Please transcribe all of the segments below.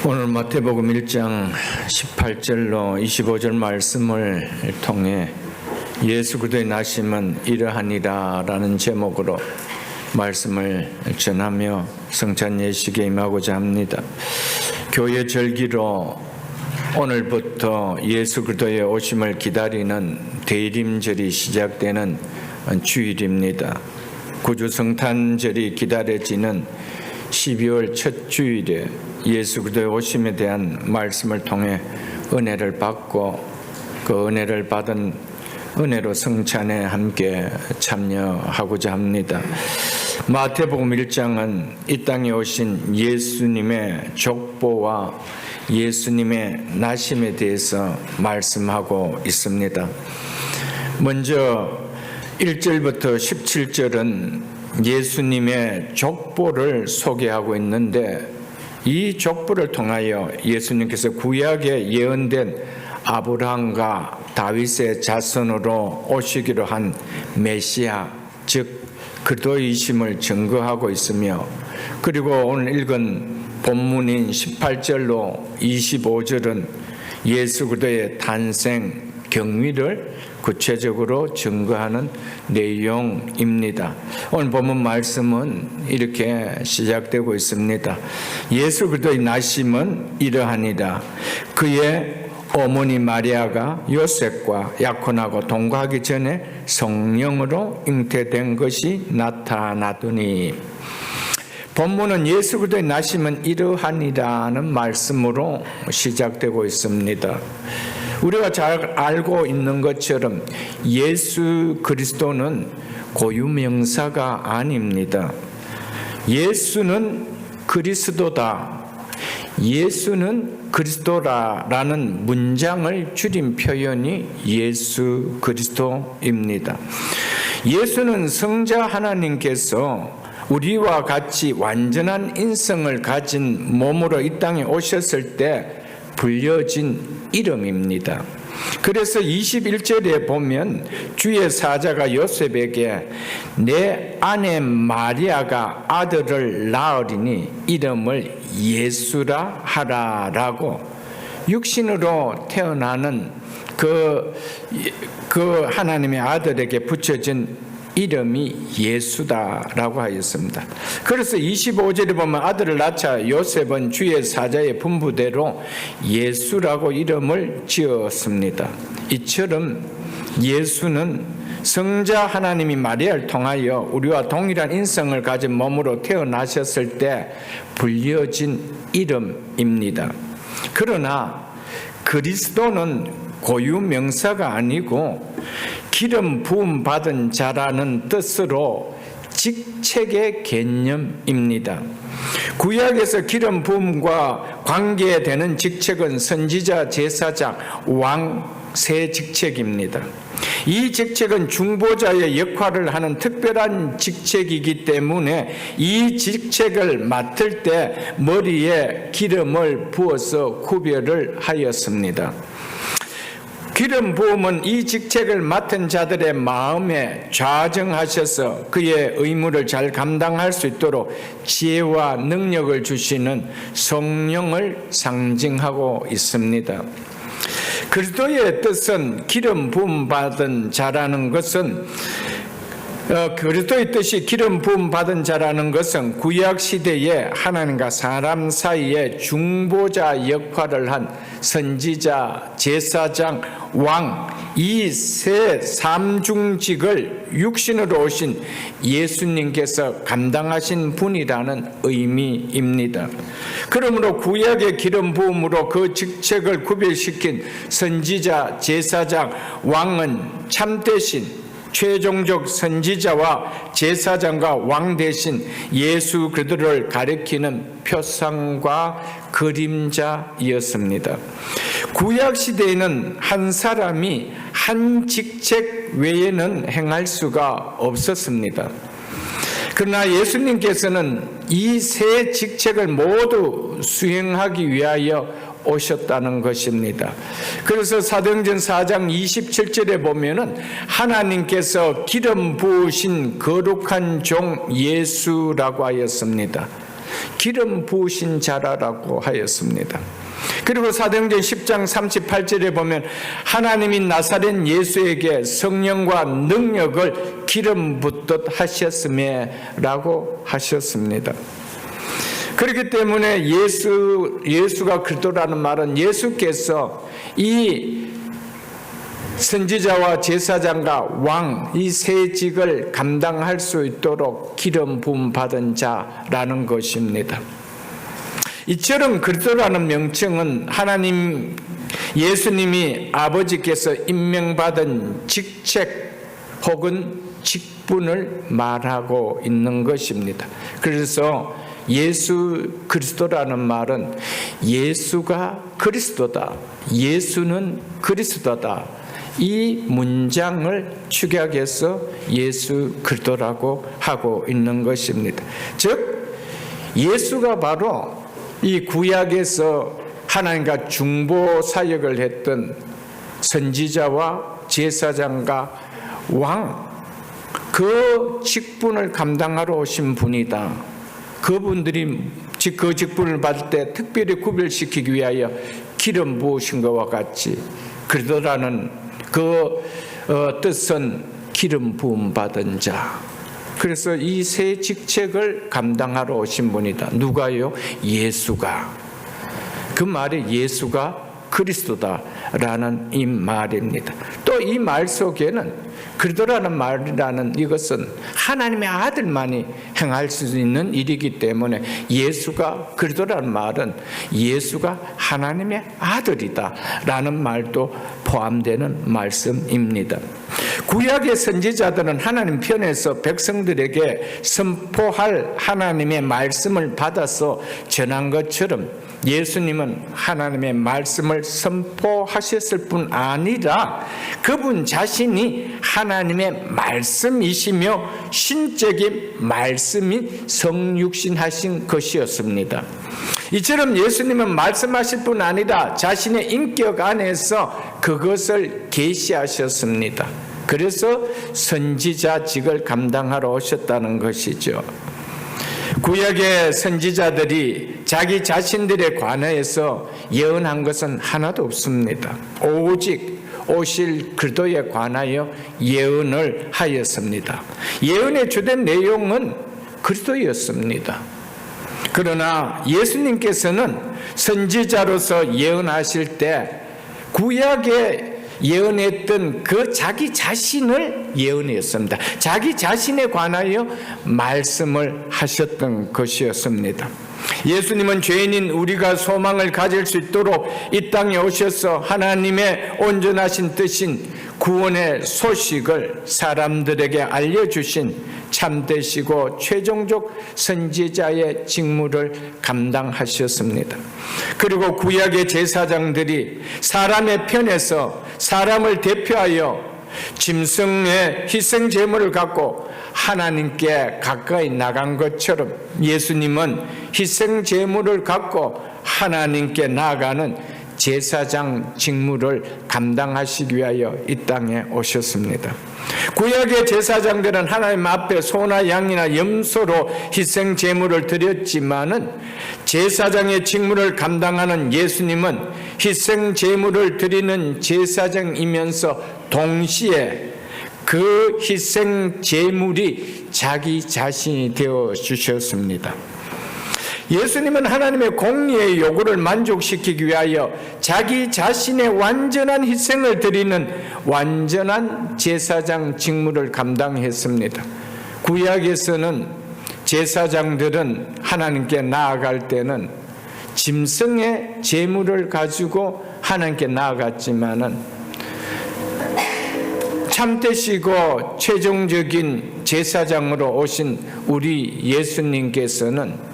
오늘 마태복음 1장 18절로 25절 말씀을 통해 예수 그리스도의 나심은 이러하니라 라는 제목으로 말씀을 전하며 성찬 예식에 임하고자 합니다. 교회 절기로 오늘부터 예수 그리스도의 오심을 기다리는 대림절이 시작되는 주일입니다. 구주 성탄절이 기다려지는 12월 첫 주일에 예수 그리스도의 오심에 대한 말씀을 통해 은혜를 받고 그 은혜를 받은 은혜로 성찬에 함께 참여하고자 합니다. 마태복음 1장은 이 땅에 오신 예수님의 족보와 예수님의 나심에 대해서 말씀하고 있습니다. 먼저 1절부터 17절은 예수님의 족보를 소개하고 있는데 이 족보를 통하여 예수님께서 구약에 예언된 아브라함과 다윗의 자손으로 오시기로 한 메시아, 즉 그리스도이심을 증거하고 있으며, 그리고 오늘 읽은 본문인 18절로 25절은 예수 그리스도의 탄생 경위를 구체적으로 증거하는 내용입니다. 오늘 본문 말씀은 이렇게 시작되고 있습니다. 예수 그리스도의 나심은 이러하니라. 그의 어머니 마리아가 요셉과 약혼하고 동거하기 전에 성령으로 잉태된 것이 나타나더니. 본문은 예수 그리스도의 나심은 이러하니라는 말씀으로 시작되고 있습니다. 우리가 잘 알고 있는 것처럼 예수 그리스도는 고유명사가 아닙니다. 예수는 그리스도다, 예수는 그리스도라라는 문장을 줄인 표현이 예수 그리스도입니다. 예수는 성자 하나님께서 우리와 같이 완전한 인성을 가진 몸으로 이 땅에 오셨을 때 불려진 이름입니다. 그래서 21절에 보면 주의 사자가 요셉에게 내 아내 마리아가 아들을 낳으리니 이름을 예수라 하라라고 육신으로 태어나는 그 하나님의 아들에게 붙여진 이름이 예수다라고 하였습니다. 그래서 25절에 보면 아들을 낳자 요셉은 주의 사자의 분부대로 예수라고 이름을 지었습니다. 이처럼 예수는 성자 하나님이 마리아를 통하여 우리와 동일한 인성을 가진 몸으로 태어나셨을 때 불려진 이름입니다. 그러나 그리스도는 고유명사가 아니고 기름 부음 받은 자라는 뜻으로 직책의 개념입니다. 구약에서 기름 부음과 관계되는 직책은 선지자, 제사장, 왕 세 직책입니다. 이 직책은 중보자의 역할을 하는 특별한 직책이기 때문에 이 직책을 맡을 때 머리에 기름을 부어서 구별을 하였습니다. 기름 부음은 이 직책을 맡은 자들의 마음에 좌정하셔서 그의 의무를 잘 감당할 수 있도록 지혜와 능력을 주시는 성령을 상징하고 있습니다. 그리스도의 뜻은 기름 부음 받은 자라는 것은 그리스도의 뜻이 기름 부음 받은 자라는 것은 구약 시대에 하나님과 사람 사이에 중보자 역할을 한 선지자, 제사장, 왕 이 세 삼중직을 육신으로 오신 예수님께서 감당하신 분이라는 의미입니다. 그러므로 구약의 기름 부음으로 그 직책을 구별시킨 선지자, 제사장, 왕은 참되신 최종적 선지자와 제사장과 왕 대신 예수 그리스도를 가리키는 표상과 그림자이었습니다. 구약 시대에는 한 사람이 한 직책 외에는 행할 수가 없었습니다. 그러나 예수님께서는 이 세 직책을 모두 수행하기 위하여 오셨다는 것입니다. 그래서 사도행전 4장 27절에 보면은 하나님께서 기름 부으신 거룩한 종 예수라고 하였습니다. 기름 부으신 자라라고 하였습니다. 그리고 사도행전 10장 38절에 보면 하나님이 나사렛 예수에게 성령과 능력을 기름 붓듯 하셨음에라고 하셨습니다. 그렇기 때문에 예수가 그리스도라는 말은 예수께서 이 선지자와 제사장과 왕 이 세 직을 감당할 수 있도록 기름 부음 받은 자라는 것입니다. 이처럼 그리스도라는 명칭은 하나님 예수님이 아버지께서 임명받은 직책 혹은 직분을 말하고 있는 것입니다. 그래서 예수 그리스도라는 말은 예수가 그리스도다, 예수는 그리스도다, 이 문장을 축약해서 예수 그리스도라고 하고 있는 것입니다. 즉 예수가 바로 이 구약에서 하나님과 중보 사역을 했던 선지자와 제사장과 왕, 그 직분을 감당하러 오신 분이다. 그분들이 그 직분을 받을 때 특별히 구별시키기 위하여 기름 부으신 것과 같이 그리스도라는 그 뜻은 기름 부음 받은 자. 그래서 이 세 직책을 감당하러 오신 분이다. 누가요? 예수가. 그 말이 예수가 그리스도다라는 이 말입니다. 또 이 말 속에는 그리스도라는 말이라는 이것은 하나님의 아들만이 행할 수 있는 일이기 때문에 예수가 그리스도라는 말은 예수가 하나님의 아들이다라는 말도 포함되는 말씀입니다. 구약의 선지자들은 하나님 편에서 백성들에게 선포할 하나님의 말씀을 받아서 전한 것처럼 예수님은 하나님의 말씀을 선포하셨을 뿐 아니라 그분 자신이 하나님의 말씀이시며 신적인 말씀이 성육신하신 것이었습니다. 이처럼 예수님은 말씀하실 뿐 아니라 자신의 인격 안에서 그것을 계시하셨습니다. 그래서 선지자직을 감당하러 오셨다는 것이죠. 구약의 선지자들이 자기 자신들에 관하여서 예언한 것은 하나도 없습니다. 오직 오실 그리스도에 관하여 예언을 하였습니다. 예언의 주된 내용은 그리스도였습니다. 그러나 예수님께서는 선지자로서 예언하실 때 구약의 예언했던 그 자기 자신을 예언했습니다. 자기 자신에 관하여 말씀을 하셨던 것이었습니다. 예수님은 죄인인 우리가 소망을 가질 수 있도록 이 땅에 오셔서 하나님의 온전하신 뜻인 구원의 소식을 사람들에게 알려주신 참되시고 최종적 선지자의 직무를 감당하셨습니다. 그리고 구약의 제사장들이 사람의 편에서 사람을 대표하여 짐승의 희생 제물을 갖고 하나님께 가까이 나간 것처럼 예수님은 희생 제물을 갖고 하나님께 나아가는 제사장 직무를 감당하시기 위하여 이 땅에 오셨습니다. 구약의 제사장들은 하나님 앞에 소나 양이나 염소로 희생 제물을 드렸지만은 제사장의 직무를 감당하는 예수님은 희생 제물을 드리는 제사장이면서 동시에 그 희생 제물이 자기 자신이 되어 주셨습니다. 예수님은 하나님의 공의의 요구를 만족시키기 위하여 자기 자신의 완전한 희생을 드리는 완전한 제사장 직무를 감당했습니다. 구약에서는 제사장들은 하나님께 나아갈 때는 짐승의 제물을 가지고 하나님께 나아갔지만은 참되시고 최종적인 제사장으로 오신 우리 예수님께서는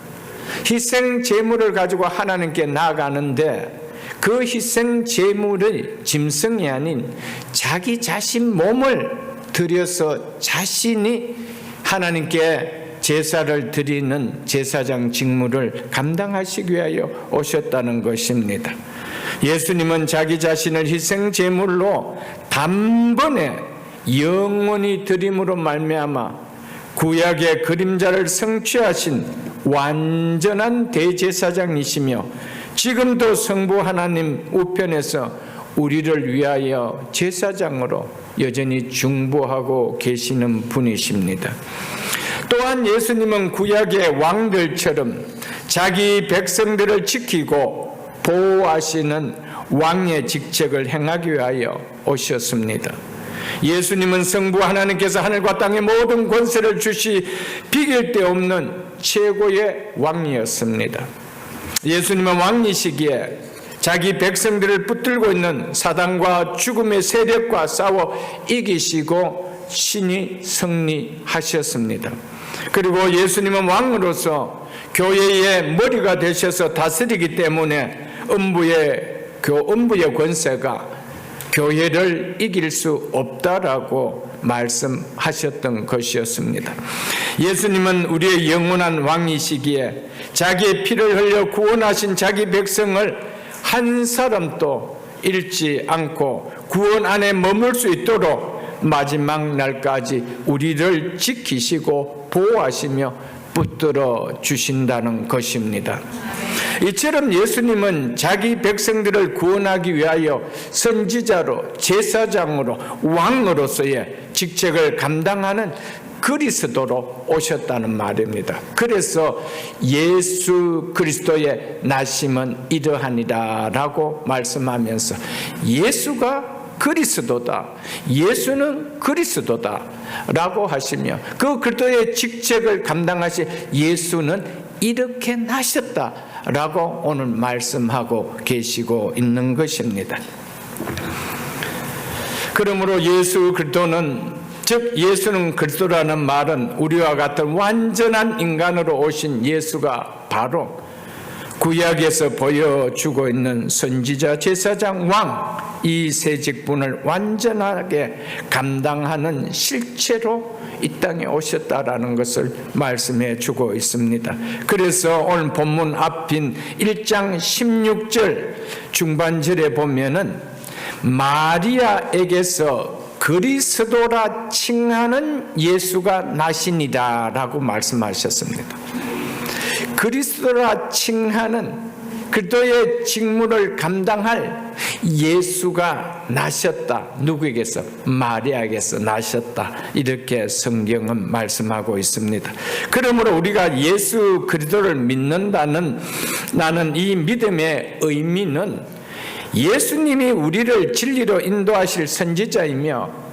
희생 제물을 가지고 하나님께 나아가는데 그 희생 제물을 짐승이 아닌 자기 자신 몸을 들여서 자신이 하나님께 제사를 드리는 제사장 직무를 감당하시기 위하여 오셨다는 것입니다. 예수님은 자기 자신을 희생 제물로 단번에 영원히 드림으로 말미암아 구약의 그림자를 성취하신 완전한 대제사장이시며 지금도 성부 하나님 우편에서 우리를 위하여 제사장으로 여전히 중보하고 계시는 분이십니다. 또한 예수님은 구약의 왕들처럼 자기 백성들을 지키고 보호하시는 왕의 직책을 행하기 위하여 오셨습니다. 예수님은 성부 하나님께서 하늘과 땅의 모든 권세를 주시 비길 데 없는 최고의 왕이었습니다. 예수님은 왕이시기에 자기 백성들을 붙들고 있는 사단과 죽음의 세력과 싸워 이기시고 신이 승리하셨습니다. 그리고 예수님은 왕으로서 교회의 머리가 되셔서 다스리기 때문에 음부의 권세가 교회를 이길 수 없다라고 말씀하셨던 것이었습니다. 예수님은 우리의 영원한 왕이시기에 자기의 피를 흘려 구원하신 자기 백성을 한 사람도 잃지 않고 구원 안에 머물 수 있도록 마지막 날까지 우리를 지키시고 보호하시며 붙들어 주신다는 것입니다. 이처럼 예수님은 자기 백성들을 구원하기 위하여 선지자로, 제사장으로, 왕으로서의 직책을 감당하는 그리스도로 오셨다는 말입니다. 그래서 예수 그리스도의 나심은 이러하니라 라고 말씀하면서 예수가 그리스도다, 예수는 그리스도다 라고 하시며 그 그리스도의 직책을 감당하신 예수는 이렇게 나셨다 라고 오늘 말씀하고 계시고 있는 것입니다. 그러므로 예수 그리스도는, 즉 예수는 그리스도라는 말은 우리와 같은 완전한 인간으로 오신 예수가 바로 구약에서 보여주고 있는 선지자, 제사장, 왕, 이 세 직분을 완전하게 감당하는 실체로 이 땅에 오셨다라는 것을 말씀해 주고 있습니다. 그래서 오늘 본문 앞인 1장 16절 중반절에 보면은 마리아에게서 그리스도라 칭하는 예수가 나시니라 라고 말씀하셨습니다. 그리스도라 칭하는 그리스도의 직무를 감당할 예수가 나셨다. 누구에게서? 마리아에게서 나셨다. 이렇게 성경은 말씀하고 있습니다. 그러므로 우리가 예수 그리스도를 믿는다는 나는 이 믿음의 의미는 예수님이 우리를 진리로 인도하실 선지자이며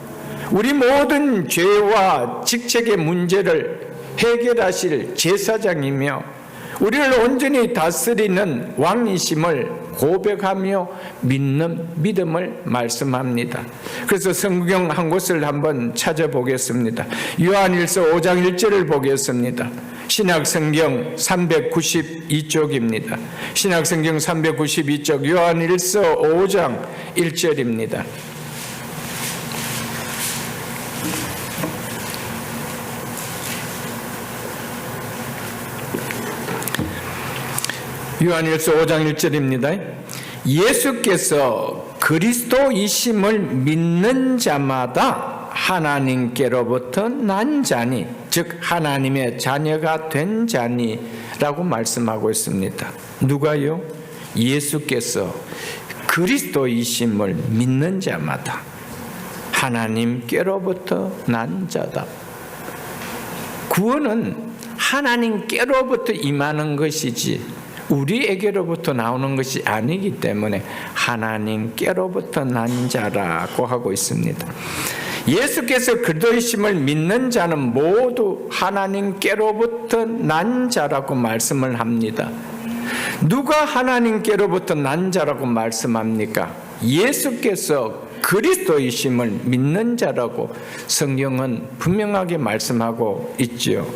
우리 모든 죄와 직책의 문제를 해결하실 제사장이며 우리를 온전히 다스리는 왕이심을 고백하며 믿는 믿음을 말씀합니다. 그래서 성경 한 곳을 한번 찾아보겠습니다. 요한일서 5장 1절을 보겠습니다. 신약성경 392쪽입니다. 신약성경 392쪽 요한일서 5장 1절입니다. 요한일서 5장 1절입니다. 예수께서 그리스도이심을 믿는 자마다 하나님께로부터 난 자니, 즉 하나님의 자녀가 된 자니라고 말씀하고 있습니다. 누가요? 예수께서 그리스도이심을 믿는 자마다 하나님께로부터 난 자다. 구원은 하나님께로부터 임하는 것이지 우리에게로부터 나오는 것이 아니기 때문에 하나님께로부터 난 자라고 하고 있습니다. 예수께서 그리스도이심을 믿는 자는 모두 하나님께로부터 난 자라고 말씀을 합니다. 누가 하나님께로부터 난 자라고 말씀합니까? 예수께서 그리스도이심을 믿는 자라고 성경은 분명하게 말씀하고 있지요.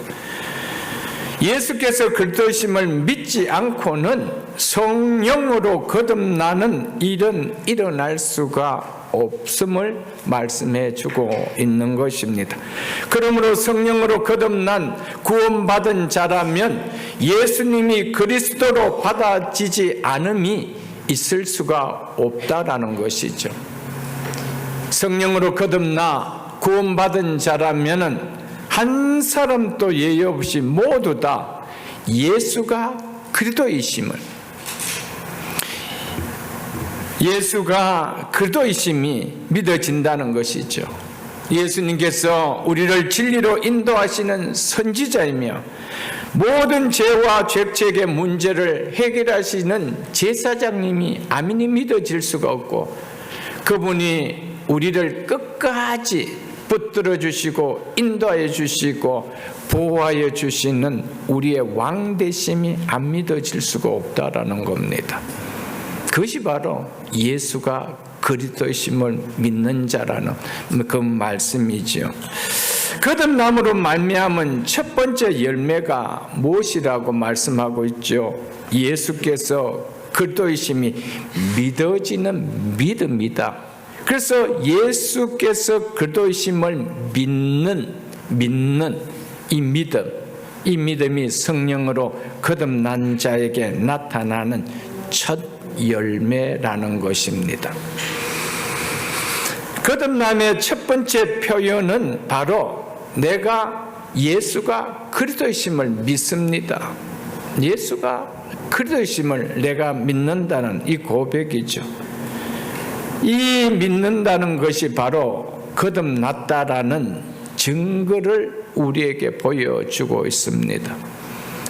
예수께서 그리스도이심을 믿지 않고는 성령으로 거듭나는 일은 일어날 수가 없음을 말씀해 주고 있는 것입니다. 그러므로 성령으로 거듭난 구원받은 자라면 예수님이 그리스도로 받아지지 않음이 있을 수가 없다라는 것이죠. 성령으로 거듭나 구원받은 자라면은 한 사람도 예외 없이 모두 다 예수가 그리스도이심을, 예수가 그리스도이심이 믿어진다는 것이죠. 예수님께서 우리를 진리로 인도하시는 선지자이며 모든 죄와 죄책의 문제를 해결하시는 제사장님이 아멘이 믿어질 수가 없고, 그분이 우리를 끝까지 붙들어 주시고 인도하여 주시고 보호하여 주시는 우리의 왕되심이 안 믿어질 수가 없다라는 겁니다. 그것이 바로 예수가 그리스도이심을 믿는 자라는 그 말씀이죠. 거듭남으로 말미암은 첫 번째 열매가 무엇이라고 말씀하고 있죠? 예수께서 그리스도이심이 믿어지는 믿음이다. 그래서 예수께서 그리스도이심을 믿는 이 믿음이 성령으로 거듭난 자에게 나타나는 첫 열매라는 것입니다. 거듭남의 첫 번째 표현은 바로 내가 예수가 그리스도이심을 믿습니다. 예수가 그리스도이심을 내가 믿는다는 이 고백이죠. 이 믿는다는 것이 바로 거듭났다라는 증거를 우리에게 보여주고 있습니다.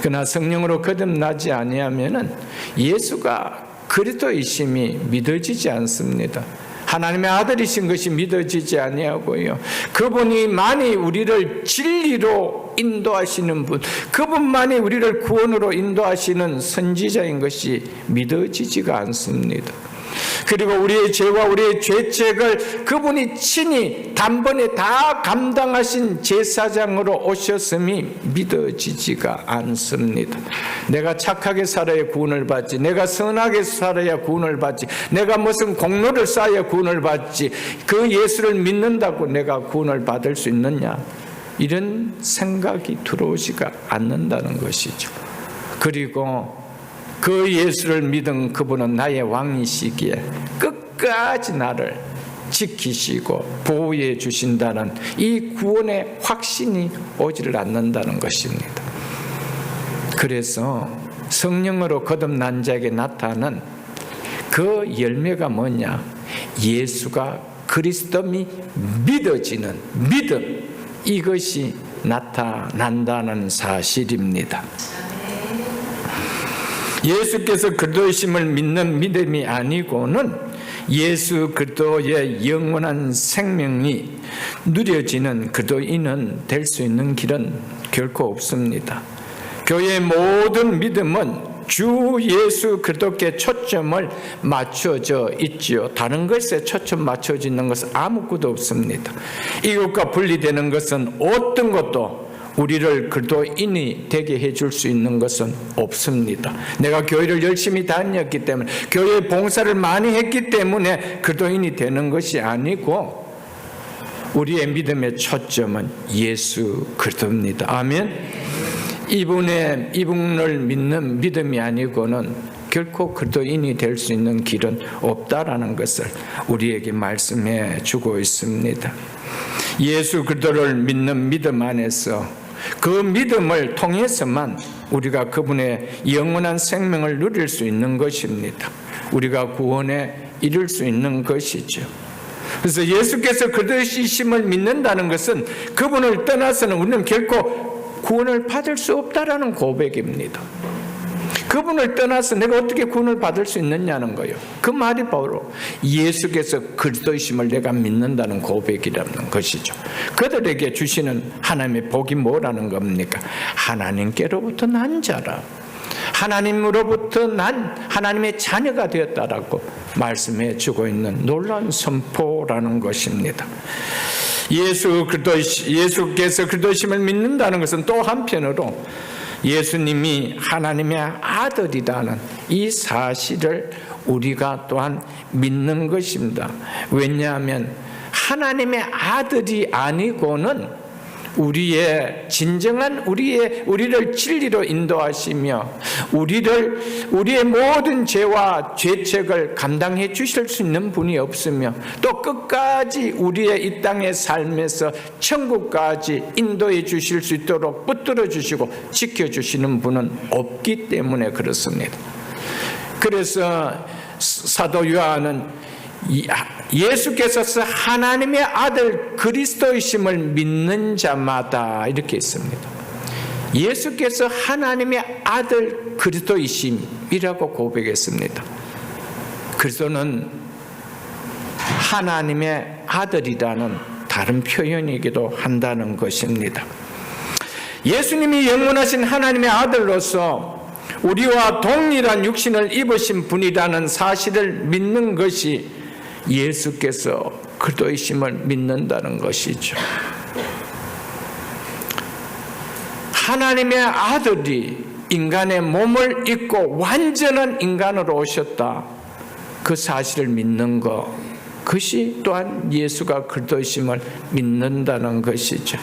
그러나 성령으로 거듭나지 아니하면은 예수가 그리스도이심이 믿어지지 않습니다. 하나님의 아들이신 것이 믿어지지 아니하고요. 그분이만이 우리를 진리로 인도하시는 분, 그분만이 우리를 구원으로 인도하시는 선지자인 것이 믿어지지가 않습니다. 그리고 우리의 죄와 우리의 죄책을 그분이 친히 단번에 다 감당하신 제사장으로 오셨음이 믿어지지가 않습니다. 내가 착하게 살아야 구원을 받지, 내가 선하게 살아야 구원을 받지, 내가 무슨 공로를 쌓아야 구원을 받지, 그 예수를 믿는다고 내가 구원을 받을 수 있느냐, 이런 생각이 들어오지가 않는다는 것이죠. 그리고 그 예수를 믿은 그분은 나의 왕이시기에 끝까지 나를 지키시고 보호해 주신다는 이 구원의 확신이 오지를 않는다는 것입니다. 그래서 성령으로 거듭난 자에게 나타나는 그 열매가 뭐냐? 예수가 그리스도임이 믿어지는 믿음, 이것이 나타난다는 사실입니다. 예수께서 그리스도이심을 믿는 믿음이 아니고는 예수 그리스도의 영원한 생명이 누려지는 그리스도인은 될 수 있는 길은 결코 없습니다. 교회의 모든 믿음은 주 예수 그리스도께 초점을 맞춰져 있지요. 다른 것에 초점 맞춰져 있는 것은 아무것도 없습니다. 이것과 분리되는 것은 어떤 것도 우리를 그리스도인이 되게 해줄 수 있는 것은 없습니다. 내가 교회를 열심히 다녔기 때문에, 교회 봉사를 많이 했기 때문에 그리스도인이 되는 것이 아니고, 우리의 믿음의 초점은 예수 그리스도입니다. 아멘. 이분을 믿는 믿음이 아니고는 결코 그리스도인이 될 수 있는 길은 없다라는 것을 우리에게 말씀해 주고 있습니다. 예수 그리스도를 믿는 믿음 안에서, 그 믿음을 통해서만 우리가 그분의 영원한 생명을 누릴 수 있는 것입니다. 우리가 구원에 이를 수 있는 것이죠. 그래서 예수께서 그리스도이심을 믿는다는 것은 그분을 떠나서는 우리는 결코 구원을 받을 수 없다라는 고백입니다. 그분을 떠나서 내가 어떻게 구원을 받을 수 있느냐는 거예요. 그 말이 바로 예수께서 그리스도이심을 내가 믿는다는 고백이라는 것이죠. 그들에게 주시는 하나님의 복이 뭐라는 겁니까? 하나님께로부터 난 자라, 하나님으로부터 난 하나님의 자녀가 되었다라고 말씀해 주고 있는 놀라운 선포라는 것입니다. 예수께서 그리스도이심을 믿는다는 것은 또 한편으로 예수님이 하나님의 아들이라는 이 사실을 우리가 또한 믿는 것입니다. 왜냐하면 하나님의 아들이 아니고는 우리의 진정한 우리를 진리로 인도하시며 우리의 모든 죄와 죄책을 감당해 주실 수 있는 분이 없으며 또 끝까지 우리의 이 땅의 삶에서 천국까지 인도해 주실 수 있도록 붙들어 주시고 지켜 주시는 분은 없기 때문에 그렇습니다. 그래서 사도 요한은 예수께서 하나님의 아들 그리스도이심을 믿는 자마다 이렇게 했습니다. 예수께서 하나님의 아들 그리스도이심이라고 고백했습니다. 그리스도는 하나님의 아들이라는 다른 표현이기도 한다는 것입니다. 예수님이 영원하신 하나님의 아들로서 우리와 동일한 육신을 입으신 분이라는 사실을 믿는 것이 예수께서 그리스도이심을 믿는다는 것이죠. 하나님의 아들이 인간의 몸을 입고 완전한 인간으로 오셨다. 그 사실을 믿는 것, 그것이 또한 예수가 그리스도이심을 믿는다는 것이죠.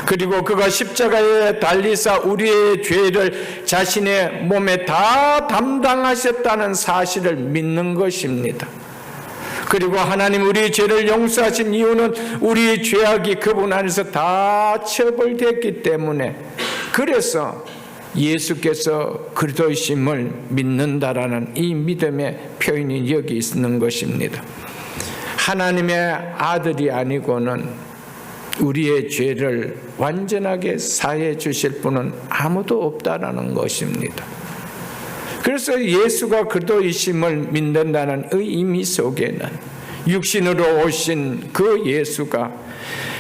그리고 그가 십자가에 달리사 우리의 죄를 자신의 몸에 다 담당하셨다는 사실을 믿는 것입니다. 그리고 하나님 우리의 죄를 용서하신 이유는 우리의 죄악이 그분 안에서 다 처벌됐기 때문에, 그래서 예수께서 그리스도이심을 믿는다라는 이 믿음의 표현이 여기 있는 것입니다. 하나님의 아들이 아니고는 우리의 죄를 완전하게 사해 주실 분은 아무도 없다라는 것입니다. 그래서 예수가 그리스도이심을 믿는다는 의미 속에는 육신으로 오신 그 예수가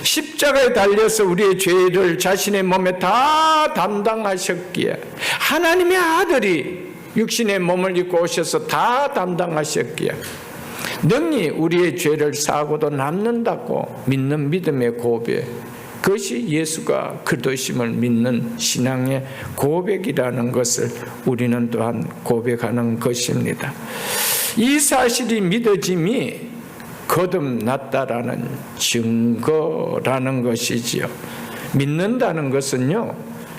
십자가에 달려서 우리의 죄를 자신의 몸에 다 담당하셨기에, 하나님의 아들이 육신의 몸을 입고 오셔서 다 담당하셨기에 능히 우리의 죄를 사고도 남는다고 믿는 믿음의 고백, 그것이 예수가 그리스도이심을 믿는 신앙의 고백이라는 것을 우리는 또한 고백하는 것입니다. 이 사실이 믿어짐이 거듭났다라는 증거라는 것이지요. 믿는다는 것은요,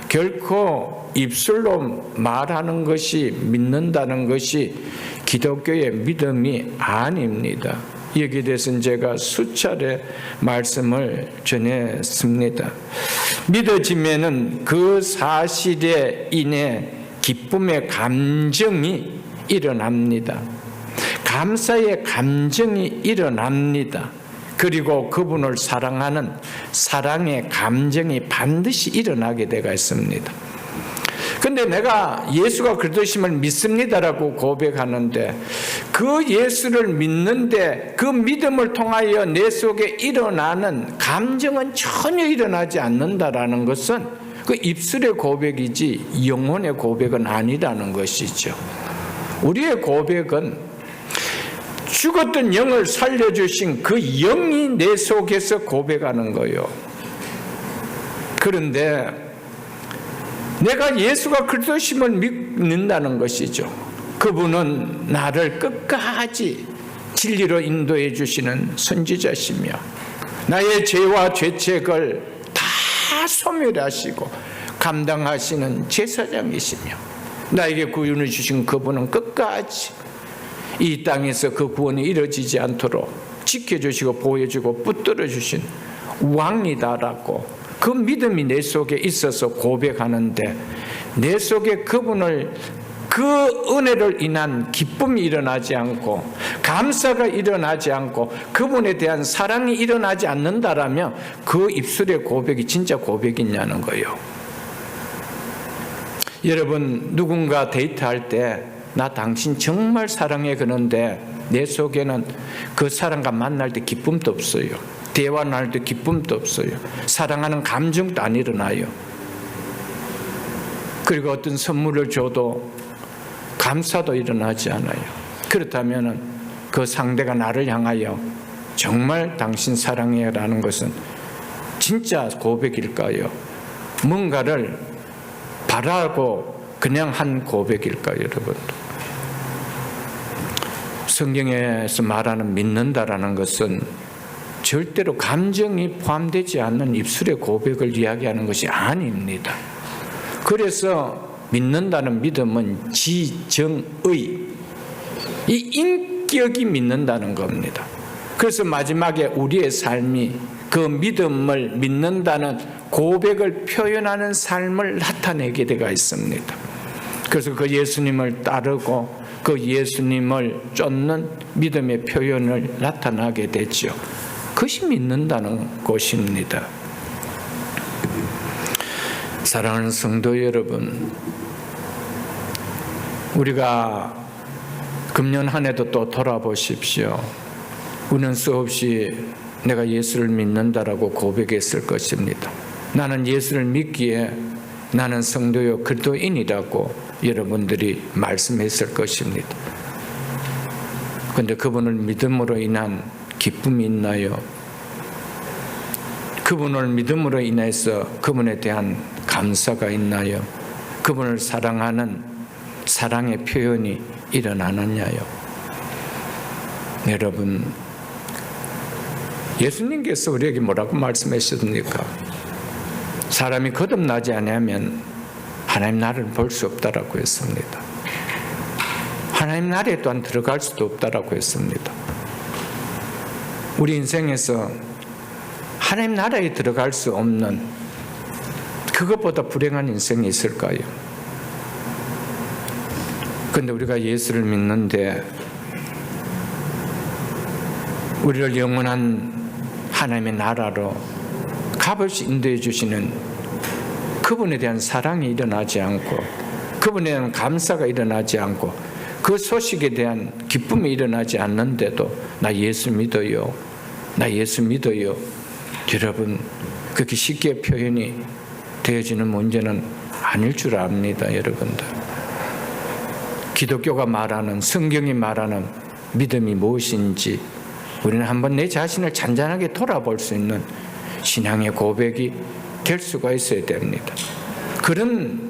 결코 입술로 말하는 것이 믿는다는 것이 기독교의 믿음이 아닙니다. 여기에 대해서는 제가 수차례 말씀을 전했습니다. 믿어지면은 그 사실에 인해 기쁨의 감정이 일어납니다. 감사의 감정이 일어납니다. 그리고 그분을 사랑하는 사랑의 감정이 반드시 일어나게 되어 있습니다. 근데 내가 예수가 그리스도이심을 믿습니다라고 고백하는데, 그 예수를 믿는데 그 믿음을 통하여 내 속에 일어나는 감정은 전혀 일어나지 않는다라는 것은 그 입술의 고백이지 영혼의 고백은 아니라는 것이죠. 우리의 고백은 죽었던 영을 살려주신 그 영이 내 속에서 고백하는 거예요. 그런데 내가 예수가 그리스도이심을 믿는다는 것이죠. 그분은 나를 끝까지 진리로 인도해 주시는 선지자시며 나의 죄와 죄책을 다 소멸하시고 감당하시는 제사장이시며 나에게 구원을 주신 그분은 끝까지 이 땅에서 그 구원이 이루어지지 않도록 지켜주시고 보여주고 붙들어 주신 왕이다라고 그 믿음이 내 속에 있어서 고백하는데, 내 속에 그분을, 그 은혜를 인한 기쁨이 일어나지 않고 감사가 일어나지 않고 그분에 대한 사랑이 일어나지 않는다라면 그 입술의 고백이 진짜 고백이냐는 거예요. 여러분, 누군가 데이트할 때 나 당신 정말 사랑해 그러는데 내 속에는 그 사람과 만날 때 기쁨도 없어요. 대화를 할 때 기쁨도 없어요. 사랑하는 감정도 안 일어나요. 그리고 어떤 선물을 줘도 감사도 일어나지 않아요. 그렇다면 그 상대가 나를 향하여 정말 당신 사랑해 라는 것은 진짜 고백일까요? 뭔가를 바라고 그냥 한 고백일까요, 여러분? 성경에서 말하는 믿는다라는 것은 절대로 감정이 포함되지 않는 입술의 고백을 이야기하는 것이 아닙니다. 그래서 믿는다는 믿음은 지정의, 이 인격이 믿는다는 겁니다. 그래서 마지막에 우리의 삶이 그 믿음을 믿는다는 고백을 표현하는 삶을 나타내게 되어 있습니다. 그래서 그 예수님을 따르고 그 예수님을 쫓는 믿음의 표현을 나타나게 되죠. 그것이 믿는다는 것입니다. 사랑하는 성도 여러분, 우리가 금년 한 해도 또 돌아보십시오. 우리는 수없이 내가 예수를 믿는다라고 고백했을 것입니다. 나는 예수를 믿기에 나는 성도요 그리스도인이라고 여러분들이 말씀했을 것입니다. 그런데 그분을 믿음으로 인한 기쁨이 있나요? 그분을 믿음으로 인해서 그분에 대한 감사가 있나요? 그분을 사랑하는 사랑의 표현이 일어나느냐요? 여러분, 예수님께서 우리에게 뭐라고 말씀하셨습니까? 사람이 거듭나지 않으면 하나님 나라를 볼 수 없다라고 했습니다. 하나님 나라에 또한 들어갈 수도 없다라고 했습니다. 우리 인생에서 하나님 나라에 들어갈 수 없는 그것보다 불행한 인생이 있을까요? 그런데 우리가 예수를 믿는데 우리를 영원한 하나님의 나라로 값없이 인도해 주시는 그분에 대한 사랑이 일어나지 않고 그분에 대한 감사가 일어나지 않고 그 소식에 대한 기쁨이 일어나지 않는데도 나 예수 믿어요, 나 예수 믿어요. 여러분, 그렇게 쉽게 표현이 되어지는 문제는 아닐 줄 압니다. 여러분들, 기독교가 말하는, 성경이 말하는 믿음이 무엇인지 우리는 한번 내 자신을 잔잔하게 돌아볼 수 있는 신앙의 고백이 될 수가 있어야 됩니다. 그런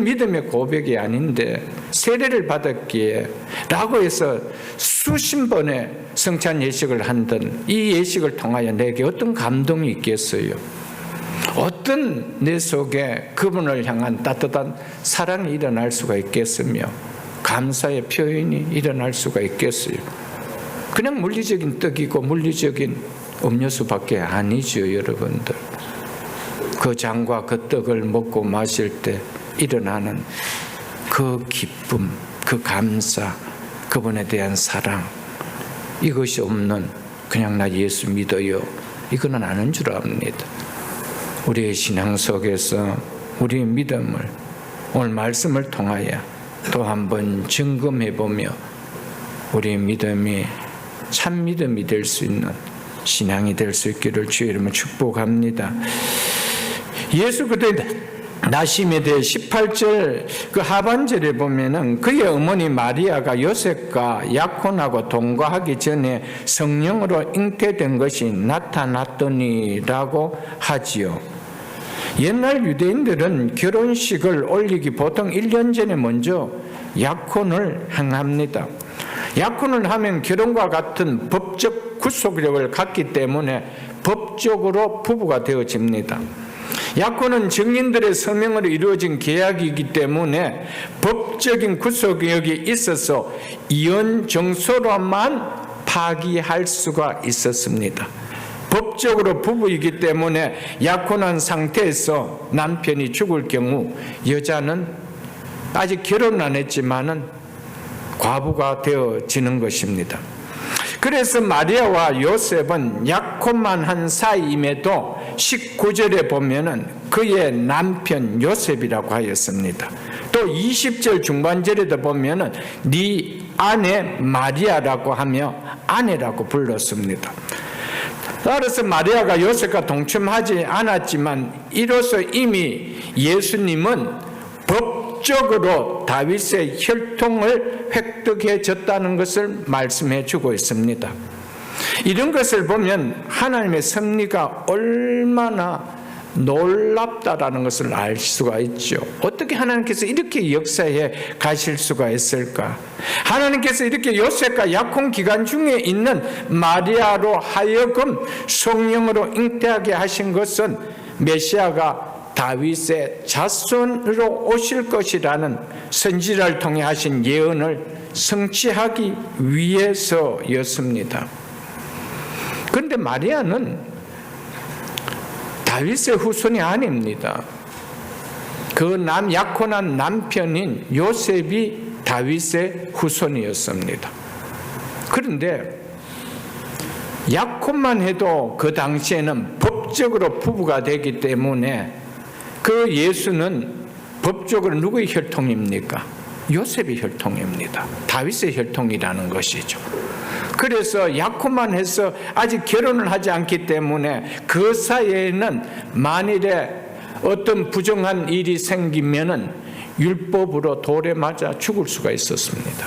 믿음의 고백이 아닌데 세례를 받았기에 라고 해서 수십 번의 성찬 예식을 한던 이 예식을 통하여 내게 어떤 감동이 있겠어요? 어떤 내 속에 그분을 향한 따뜻한 사랑이 일어날 수가 있겠으며 감사의 표현이 일어날 수가 있겠어요? 그냥 물리적인 떡이고 물리적인 음료수밖에 아니죠. 여러분들, 그 장과 그 떡을 먹고 마실 때 일어나는 그 기쁨, 그 감사, 그분에 대한 사랑, 이것이 없는 그냥 나 예수 믿어요, 이거는 아닌 줄 압니다. 우리의 신앙 속에서 우리의 믿음을 오늘 말씀을 통하여 또 한번 점검해 보며 우리의 믿음이 참 믿음이 될 수 있는 신앙이 될 수 있기를 주의 이름으로 축복합니다. 예수 그리스도의 나심에 대해 18절 그 하반절에 보면은 그의 어머니 마리아가 요셉과 약혼하고 동거하기 전에 성령으로 잉태된 것이 나타났더니라고 하지요. 옛날 유대인들은 결혼식을 올리기 보통 1년 전에 먼저 약혼을 행합니다. 약혼을 하면 결혼과 같은 법적 구속력을 갖기 때문에 법적으로 부부가 되어집니다. 약혼은 증인들의 서명으로 이루어진 계약이기 때문에 법적인 구속력이 있어서 이혼 정서로만 파기할 수가 있었습니다. 법적으로 부부이기 때문에 약혼한 상태에서 남편이 죽을 경우 여자는 아직 결혼은 안 했지만은 과부가 되어지는 것입니다. 그래서 마리아와 요셉은 약혼만 한 사이임에도 19절에 보면은 그의 남편 요셉이라고 하였습니다. 또 20절 중반절에도 보면은 네 아내 마리아라고 하며 아내라고 불렀습니다. 따라서 마리아가 요셉과 동침하지 않았지만 이로써 이미 예수님은 법적으로 다윗의 혈통을 획득해졌다는 것을 말씀해 주고 있습니다. 이런 것을 보면 하나님의 섭리가 얼마나 놀랍다라는 것을 알 수가 있죠. 어떻게 하나님께서 이렇게 역사해 가실 수가 있을까? 하나님께서 이렇게 요셉과 약혼 기간 중에 있는 마리아로 하여금 성령으로 잉태하게 하신 것은 메시아가 다윗의 자손으로 오실 것이라는 선지자를 통해 하신 예언을 성취하기 위해서였습니다. 그런데 마리아는 다윗의 후손이 아닙니다. 그 약혼한 남편인 요셉이 다윗의 후손이었습니다. 그런데 약혼만 해도 그 당시에는 법적으로 부부가 되기 때문에 그 예수는 법적으로 누구의 혈통입니까? 요셉의 혈통입니다. 다윗의 혈통이라는 것이죠. 그래서 약혼만 해서 아직 결혼을 하지 않기 때문에 그 사이에는 만일에 어떤 부정한 일이 생기면은 율법으로 돌에 맞아 죽을 수가 있었습니다.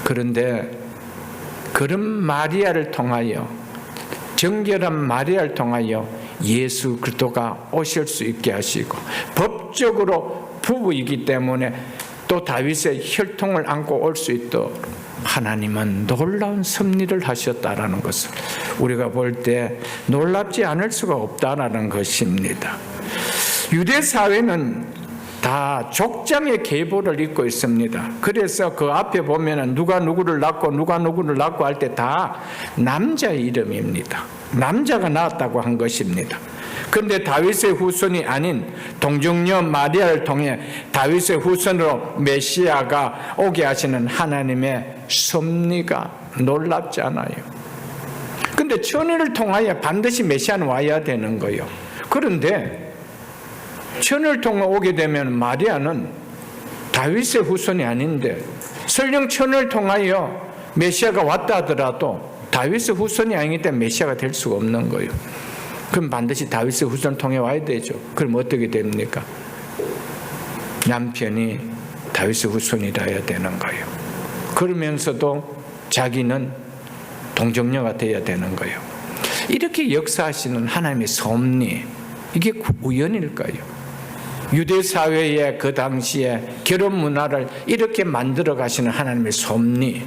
그런데 그런 마리아를 통하여, 정결한 마리아를 통하여 예수 그리스도가 오실 수 있게 하시고, 법적으로 부부이기 때문에 또 다윗의 혈통을 안고 올 수 있도록 하나님은 놀라운 섭리를 하셨다라는 것을 우리가 볼 때 놀랍지 않을 수가 없다라는 것입니다. 유대 사회는 다 족장의 계보를 잇고 있습니다. 그래서 그 앞에 보면은 누가 누구를 낳고 누가 누구를 낳고 할 때 다 남자의 이름입니다. 남자가 낳았다고 한 것입니다. 그런데 다윗의 후손이 아닌 동정녀 마리아를 통해 다윗의 후손으로 메시아가 오게 하시는 하나님의 섭리가 놀랍지 않아요. 그런데 천일을 통하여 반드시 메시아는 와야 되는 거예요. 그런데 천을 통해 오게 되면 마리아는 다윗의 후손이 아닌데, 설령 천을 통하여 메시아가 왔다 하더라도 다윗의 후손이 아니기 때문에 메시아가 될 수가 없는 거예요. 그럼 반드시 다윗의 후손을 통해 와야 되죠. 그럼 어떻게 됩니까? 남편이 다윗의 후손이라 해야 되는 거예요. 그러면서도 자기는 동정녀가 되어야 되는 거예요. 이렇게 역사하시는 하나님의 섭리, 이게 우연일까요? 유대 사회의 그 당시에 결혼 문화를 이렇게 만들어 가시는 하나님의 섭리,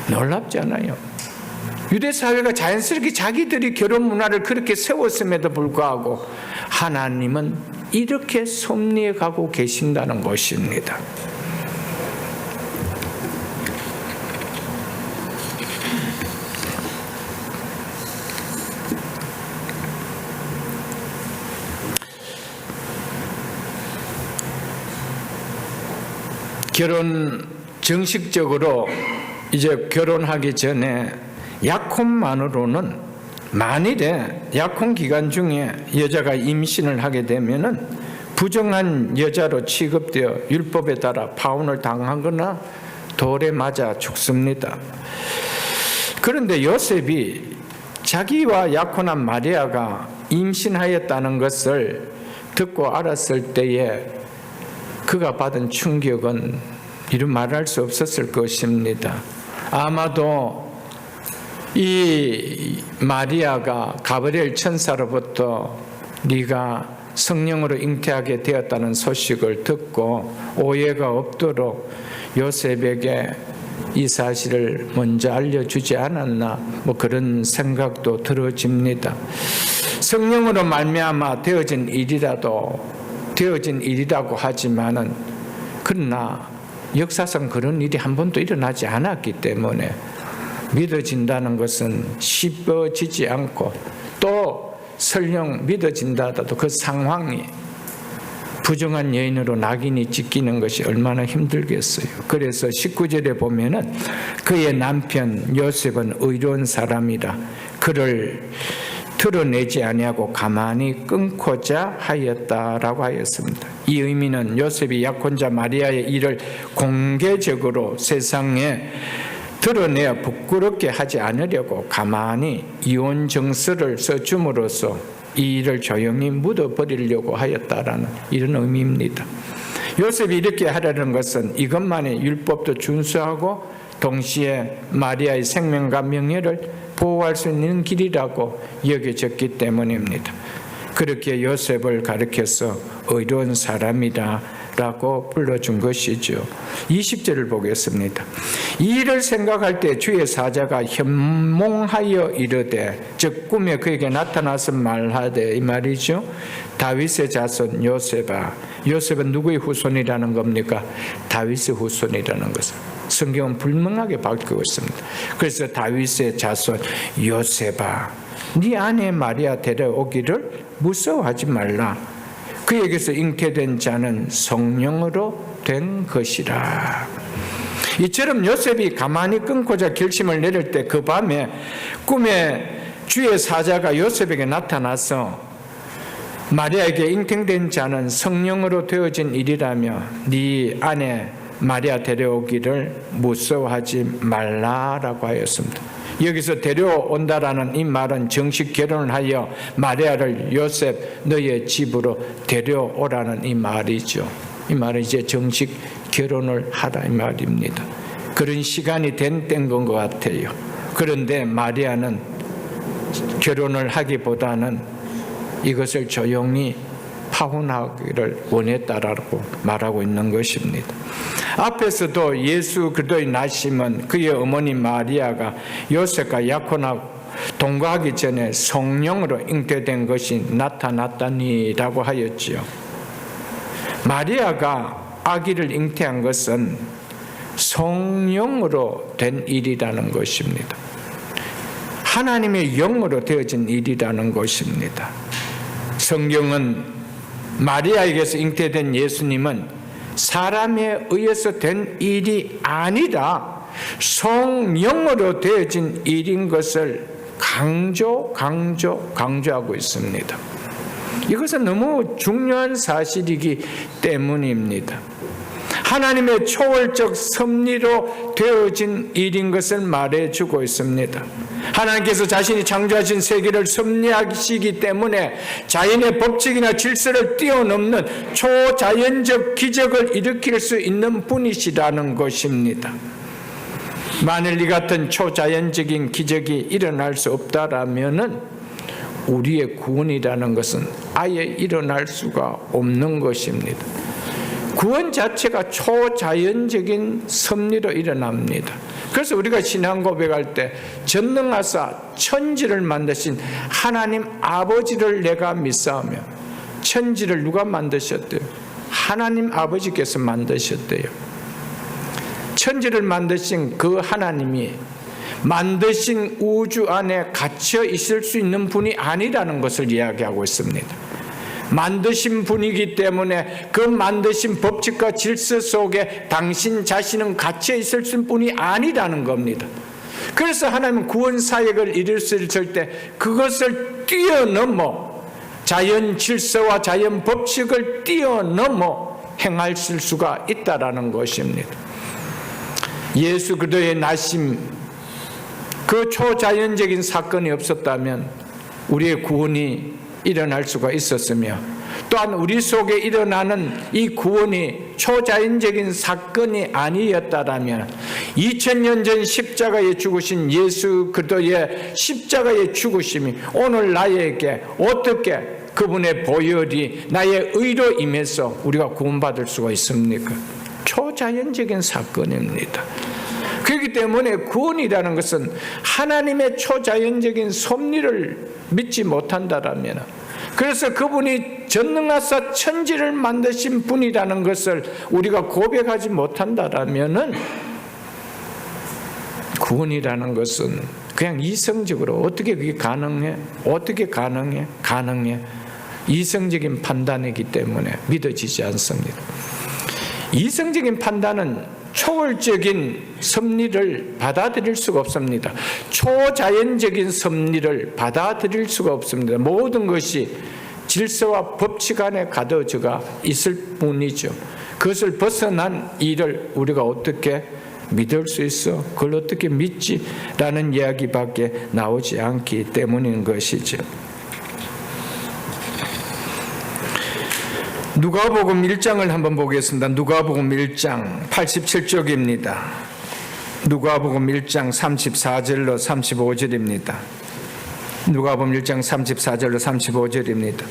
놀랍지 않아요? 유대 사회가 자연스럽게 자기들이 결혼 문화를 그렇게 세웠음에도 불구하고 하나님은 이렇게 섭리해 가고 계신다는 것입니다. 정식적으로 이제 결혼하기 전에 약혼만으로는, 만일에 약혼 기간 중에 여자가 임신을 하게 되면은 부정한 여자로 취급되어 율법에 따라 파혼을 당하거나 돌에 맞아 죽습니다. 그런데 요셉이 자기와 약혼한 마리아가 임신하였다는 것을 듣고 알았을 때에 그가 받은 충격은 이루 말할 수 없었을 것입니다. 아마도 이 마리아가 가브리엘 천사로부터 네가 성령으로 잉태하게 되었다는 소식을 듣고 오해가 없도록 요셉에게 이 사실을 먼저 알려주지 않았나, 뭐 그런 생각도 들어집니다. 성령으로 말미암아 되어진 일이라고 하지만은, 그러나 역사상 그런 일이 한 번도 일어나지 않았기 때문에 믿어진다는 것은 쉽어지지 않고, 또 설령 믿어진다 하더라도 그 상황이 부정한 여인으로 낙인이 찍히는 것이 얼마나 힘들겠어요. 그래서 19절에 보면은 그의 남편 요셉은 의로운 사람이라 그를 드러내지 아니하고 가만히 끊고자 하였다라고 하였습니다. 이 의미는 요셉이 약혼자 마리아의 일을 공개적으로 세상에 드러내어 부끄럽게 하지 않으려고 가만히 이혼 정서를 써줌으로써 이 일을 조용히 묻어버리려고 하였다라는 이런 의미입니다. 요셉이 이렇게 하려는 것은 이것만의 율법도 준수하고 동시에 마리아의 생명과 명예를 보호할 수 있는 길이라고 여겨졌기 때문입니다. 그렇게 요셉을 가리켜서 의로운 사람이다 라고 불러준 것이죠. 20절을 보겠습니다. 이 일을 생각할 때 주의 사자가 현몽하여 이르되, 즉 꿈에 그에게 나타나서 말하되, 이 말이죠. 다윗의 자손 요셉아. 요셉은 누구의 후손이라는 겁니까? 다윗의 후손이라는 것을 성경은 분명하게 밝히고 있습니다. 그래서 다윗의 자손 요셉아, 네 아내 마리아 데려오기를 무서워하지 말라. 그에게서 잉태된 자는 성령으로 된 것이라. 이처럼 요셉이 가만히 끊고자 결심을 내릴 때 그 밤에 꿈에 주의 사자가 요셉에게 나타나서 마리아에게 잉태된 자는 성령으로 되어진 일이라며 네 아내 마리아 데려오기를 무서워하지 말라라고 하였습니다. 여기서 데려온다라는 이 말은 정식 결혼을 하여 마리아를 요셉 너의 집으로 데려오라는 이 말이죠. 이 말은 이제 정식 결혼을 하라 이 말입니다. 그런 시간이 된 건 것 같아요. 그런데 마리아는 결혼을 하기보다는 이것을 조용히 파혼하기를 원했다라고 말하고 있는 것입니다. 앞에서도 예수 그리스도의 나심은 그의 어머니 마리아가 요셉과 약혼하고 동거하기 전에 성령으로 잉태된 것이 나타났다니라고 하였지요. 마리아가 아기를 잉태한 것은 성령으로 된 일이라는 것입니다. 하나님의 영으로 되어진 일이라는 것입니다. 성경은 마리아에게서 잉태된 예수님은 사람에 의해서 된 일이 아니라 성령으로 되어진 일인 것을 강조하고 있습니다. 이것은 너무 중요한 사실이기 때문입니다. 하나님의 초월적 섭리로 되어진 일인 것을 말해주고 있습니다. 하나님께서 자신이 창조하신 세계를 섭리하시기 때문에 자연의 법칙이나 질서를 뛰어넘는 초자연적 기적을 일으킬 수 있는 분이시라는 것입니다. 만일 이 같은 초자연적인 기적이 일어날 수 없다라면은 우리의 구원이라는 것은 아예 일어날 수가 없는 것입니다. 구원 자체가 초자연적인 섭리로 일어납니다. 그래서 우리가 신앙 고백할 때 전능하사 천지를 만드신 하나님 아버지를 내가 믿사오며, 천지를 누가 만드셨대요? 하나님 아버지께서 만드셨대요. 천지를 만드신 그 하나님이 만드신 우주 안에 갇혀 있을 수 있는 분이 아니라는 것을 이야기하고 있습니다. 만드신 분이기 때문에 그 만드신 법칙과 질서 속에 당신 자신은 갇혀 있을 분이 아니라는 겁니다. 그래서 하나님은 구원 사역을 이룰 수 있을 때 그것을 뛰어넘어 자연 질서와 자연 법칙을 뛰어넘어 행하실 수가 있다라는 것입니다. 예수 그리스도의 나심, 그 초자연적인 사건이 없었다면 우리의 구원이 일어날 수가 있었으며, 또한 우리 속에 일어나는 이 구원이 초자연적인 사건이 아니었다라면 2000년 전 십자가에 죽으신 예수 그리스도의 십자가의 죽으심이 오늘 나에게 어떻게 그분의 보혈이 나의 의로 임해서 우리가 구원받을 수가 있습니까? 초자연적인 사건입니다. 그렇기 때문에 구원이라는 것은 하나님의 초자연적인 섭리를 믿지 못한다라면, 그래서 그분이 전능하사 천지를 만드신 분이라는 것을 우리가 고백하지 못한다라면 구원이라는 것은 그냥 이성적으로 어떻게 그게 가능해? 어떻게 가능해? 가능해. 이성적인 판단이기 때문에 믿어지지 않습니다. 이성적인 판단은 초월적인 섭리를 받아들일 수가 없습니다. 초자연적인 섭리를 받아들일 수가 없습니다. 모든 것이 질서와 법칙 안에 가둬져가 있을 뿐이죠. 그것을 벗어난 일을 우리가 어떻게 믿을 수 있어? 그걸 어떻게 믿지? 라는 이야기밖에 나오지 않기 때문인 것이죠. 누가복음 1장을 한번 보겠습니다. 누가복음 1장 87쪽입니다. 누가복음 1장 34절로 35절입니다. 누가복음 1장 34절로 35절입니다.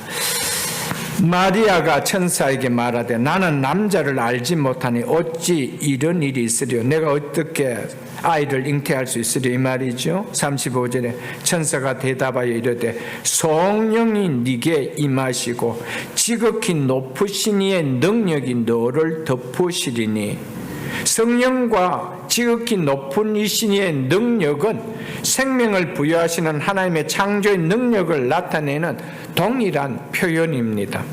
마리아가 천사에게 말하되 나는 남자를 알지 못하니 어찌 이런 일이 있으리요? 내가 어떻게 아이를 잉태할 수 있으리요? 이 말이죠. 35절에 천사가 대답하여 이르되 성령이 네게 임하시고 지극히 높으신 이의 능력이 너를 덮으시리니. 성령과 지극히 높은 이신의 능력은 생명을 부여하시는 하나님의 창조의 능력을 나타내는 동일한 표현입니다.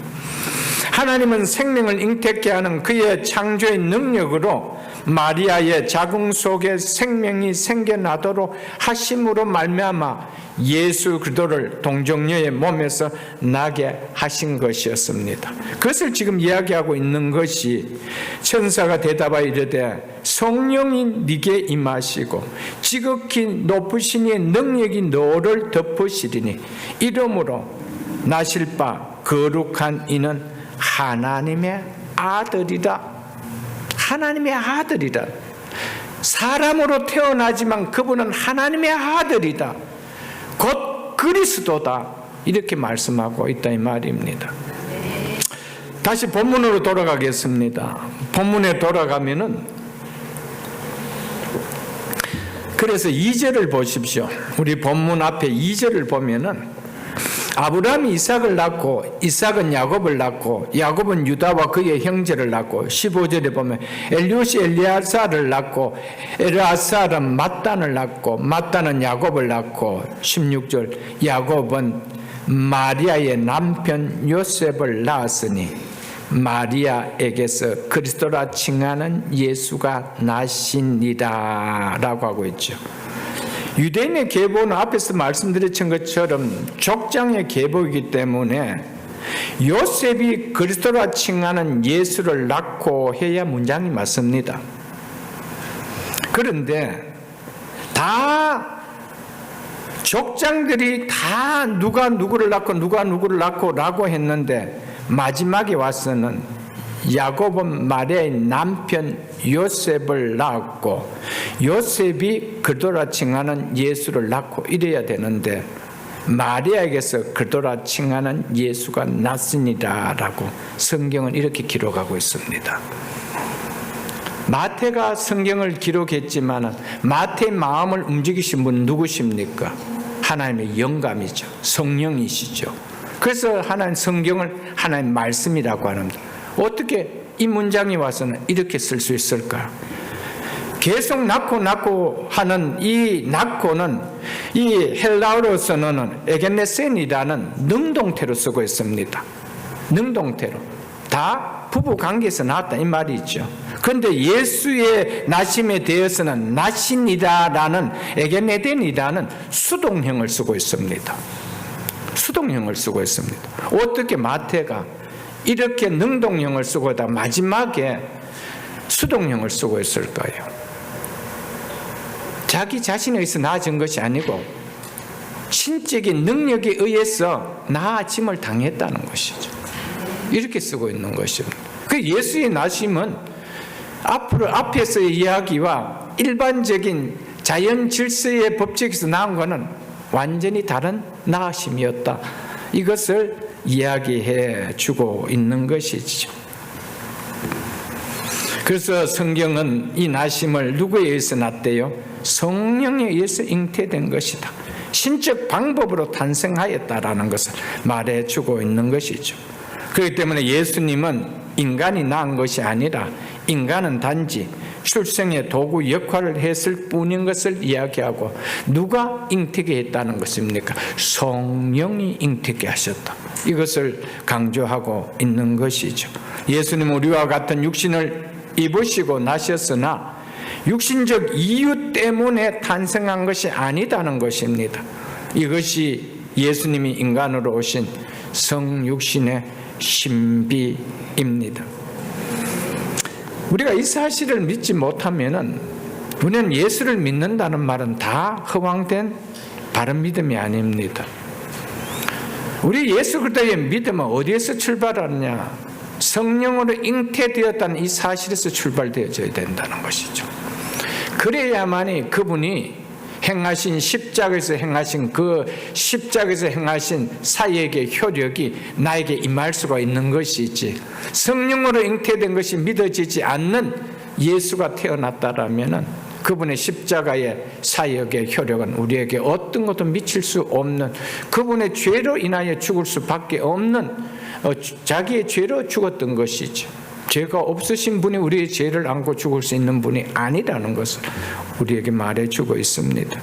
하나님은 생명을 잉태케 하는 그의 창조의 능력으로 마리아의 자궁 속에 생명이 생겨나도록 하심으로 말미암아 예수 그리스도를 동정녀의 몸에서 나게 하신 것이었습니다. 그것을 지금 이야기하고 있는 것이 천사가 대답하여 이르되 성령이 네게 임하시고 지극히 높으신 이의 능력이 너를 덮으시리니 이러므로 나실 바 거룩한 이는 하나님의 아들이다. 하나님의 아들이다. 사람으로 태어나지만 그분은 하나님의 아들이다. 곧 그리스도다. 이렇게 말씀하고 있다 이 말입니다. 다시 본문으로 돌아가겠습니다. 본문에 돌아가면은 그래서 2절을 보십시오. 우리 본문 앞에 2절을 보면은 아브라함이 이삭을 낳고 이삭은 야곱을 낳고 야곱은 유다와 그의 형제를 낳고 15절에 보면 엘리옷이 엘리아사를 낳고 엘리아사는 mat단을 낳고 mat단은 야곱을 낳고 16절 야곱은 마리아의 남편 요셉을 낳았으니 마리아에게서 그리스도라 칭하는 예수가 나시니라 라고 하고 있죠. 유대인의 계보는 앞에서 말씀드렸던 것처럼 족장의 계보이기 때문에 요셉이 그리스도라 칭하는 예수를 낳고 해야 문장이 맞습니다. 그런데 다 족장들이 다 누가 누구를 낳고 누가 누구를 낳고 라고 했는데 마지막에 와서는 야곱은 마리아의 남편 요셉을 낳았고 요셉이 그리스도라 칭하는 예수를 낳고 이래야 되는데 마리아에게서 그리스도라 칭하는 예수가 났으니라라고 성경은 이렇게 기록하고 있습니다. 마태가 성경을 기록했지만 마태의 마음을 움직이신 분 누구십니까? 하나님의 영감이죠. 성령이시죠. 그래서 하나님 성경을 하나님 말씀이라고 하는데 어떻게 이 문장이 와서는 이렇게 쓸 수 있을까? 계속 낳고 하는 이 낳고는 이 헬라어로서는 에겐네센이라는 능동태로 쓰고 있습니다. 능동태로 다 부부 관계에서 낳았다 이 말이 있죠. 그런데 예수의 나심에 대해서는 나신이다라는 에겐네덴이라는 수동형을 쓰고 있습니다. 수동형을 쓰고 있습니다. 어떻게 마태가 이렇게 능동형을 쓰고다 마지막에 수동형을 쓰고 있을까요? 자기 자신에 의해서 나아진 것이 아니고 신적인 능력에 의해서 나아짐을 당했다는 것이죠. 이렇게 쓰고 있는 것입니다. 그 예수의 나심은 앞에서의 이야기와 일반적인 자연 질서의 법칙에서 나온 것은 완전히 다른 나아심이었다. 이것을 이야기해 주고 있는 것이죠. 그래서 성경은 이 나심을 누구에 의해서 낳았대요? 성령에 의해서 잉태된 것이다. 신적 방법으로 탄생하였다라는 것을 말해주고 있는 것이죠. 그렇기 때문에 예수님은 인간이 낳은 것이 아니라 인간은 단지 출생의 도구 역할을 했을 뿐인 것을 이야기하고 누가 잉태게 했다는 것입니까? 성령이 잉태게 하셨다. 이것을 강조하고 있는 것이죠. 예수님은 우리와 같은 육신을 입으시고 나셨으나 육신적 이유 때문에 탄생한 것이 아니다는 것입니다. 이것이 예수님이 인간으로 오신 성육신의 신비입니다. 우리가 이 사실을 믿지 못하면은 우리는 예수를 믿는다는 말은 다 허황된 바른 믿음이 아닙니다. 우리 예수 그리스도의 믿음은 어디에서 출발하느냐? 성령으로 잉태되었다는 이 사실에서 출발되어져야 된다는 것이죠. 그래야만이 그분이 행하신 십자가에서 행하신 그 십자가에서 행하신 사역의 효력이 나에게 임할 수가 있는 것이지, 성령으로 잉태된 것이 믿어지지 않는 예수가 태어났다라면은 그분의 십자가의 사역의 효력은 우리에게 어떤 것도 미칠 수 없는, 그분의 죄로 인하여 죽을 수밖에 없는, 자기의 죄로 죽었던 것이죠. 죄가 없으신 분이 우리의 죄를 안고 죽을 수 있는 분이 아니라는 것을 우리에게 말해주고 있습니다.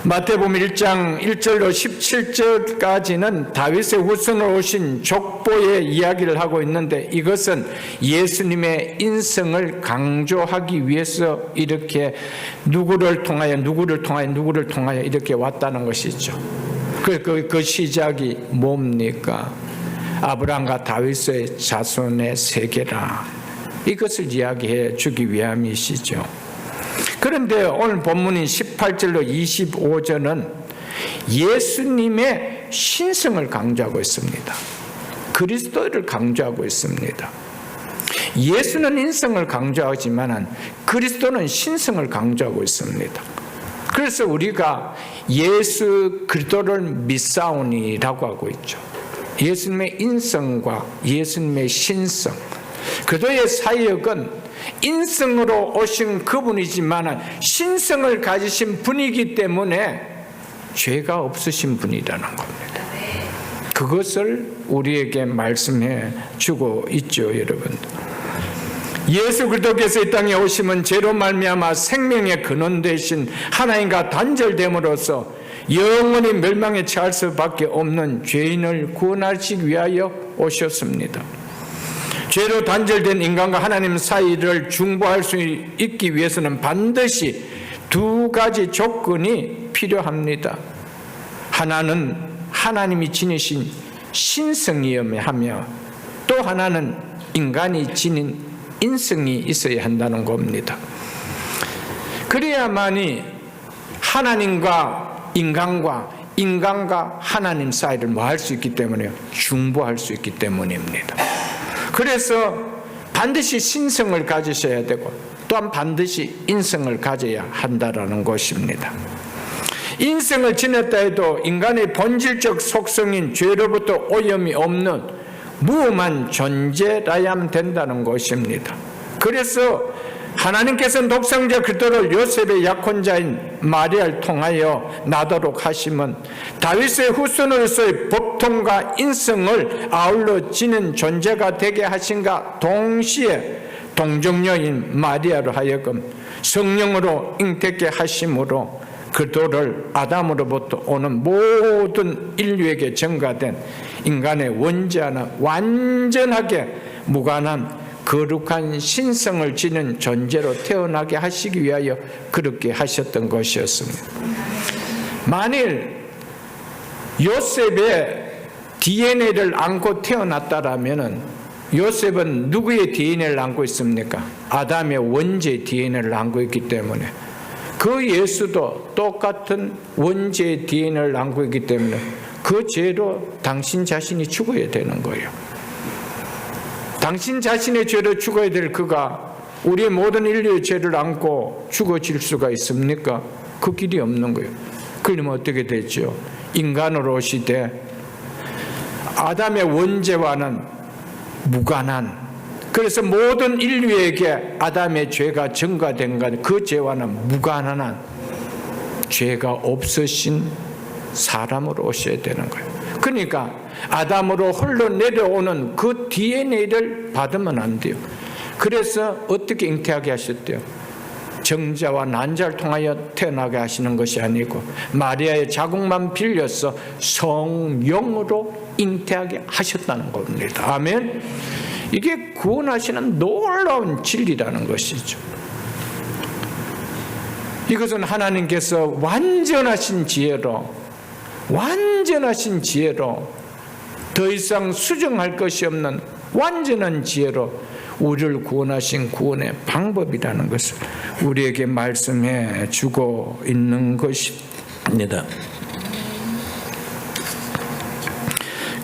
마태복음 1장 1절로 17절까지는 다윗의 후손으로 오신 족보의 이야기를 하고 있는데, 이것은 예수님의 인성을 강조하기 위해서 이렇게 누구를 통하여 이렇게 왔다는 것이죠. 그 시작이 뭡니까? 아브라함과 다윗의 자손의 세계라, 이것을 이야기해 주기 위함이시죠. 그런데 오늘 본문인 18절로 25절은 예수님의 신성을 강조하고 있습니다. 그리스도를 강조하고 있습니다. 예수는 인성을 강조하지만 그리스도는 신성을 강조하고 있습니다. 그래서 우리가 예수 그리스도를 믿사오니라고 하고 있죠. 예수님의 인성과 예수님의 신성, 그도의 사역은 인성으로 오신 그분이지만 신성을 가지신 분이기 때문에 죄가 없으신 분이라는 겁니다. 그것을 우리에게 말씀해 주고 있죠, 여러분. 예수 그리스도께서 이 땅에 오시면 죄로 말미암아 생명의 근원 되신 하나님과 단절됨으로써 영원히 멸망에 처할 수밖에 없는 죄인을 구원하시기 위하여 오셨습니다. 죄로 단절된 인간과 하나님 사이를 중보할 수 있기 위해서는 반드시 두 가지 조건이 필요합니다. 하나는 하나님이 지니신 신성이어야 하며, 또 하나는 인간이 지닌 인성이 있어야 한다는 겁니다. 그래야만이 하나님과 인간과 하나님 사이를 뭐 할 수 있기 때문에요? 중보할 수 있기 때문입니다. 그래서 반드시 신성을 가지셔야 되고, 또한 반드시 인성을 가져야 한다라는 것입니다. 인성을 지녔다 해도 인간의 본질적 속성인 죄로부터 오염이 없는 무엄한 존재라야 된다는 것입니다. 그래서 하나님께서는 독생자 그리스도를 요셉의 약혼자인 마리아를 통하여 나도록 하시면 다윗의 후손으로서의 법통과 인성을 아울러 지닌 존재가 되게 하신가 동시에 동정녀인 마리아로 하여금 성령으로 잉태케 하심으로 그리스도를 아담으로부터 오는 모든 인류에게 전가된 인간의 원죄하는 완전하게 무관한 거룩한 신성을 지닌 존재로 태어나게 하시기 위하여 그렇게 하셨던 것이었습니다. 만일 요셉의 DNA를 안고 태어났다라면 요셉은 누구의 DNA를 안고 있습니까? 아담의 원죄 DNA를 안고 있기 때문에 그 예수도 똑같은 원죄 DNA를 안고 있기 때문에 그 죄로 당신 자신이 죽어야 되는 거예요. 당신 자신의 죄로 죽어야 될 그가 우리의 모든 인류의 죄를 안고 죽어질 수가 있습니까? 그 길이 없는 거예요. 그러면 어떻게 되죠? 인간으로 오시되 아담의 원죄와는 무관한, 그래서 모든 인류에게 아담의 죄가 전가된 것, 그 죄와는 무관한 죄가 없으신 사람으로 오셔야 되는 거예요. 그러니까 아담으로 흘러내려오는 그 DNA를 받으면 안 돼요. 그래서 어떻게 잉태하게 하셨대요? 정자와 난자를 통하여 태어나게 하시는 것이 아니고 마리아의 자궁만 빌려서 성령으로 잉태하게 하셨다는 겁니다. 아멘. 이게 구원하시는 놀라운 진리라는 것이죠. 이것은 하나님께서 완전하신 지혜로 더 이상 수정할 것이 없는 완전한 지혜로 우리를 구원하신 구원의 방법이라는 것을 우리에게 말씀해 주고 있는 것입니다.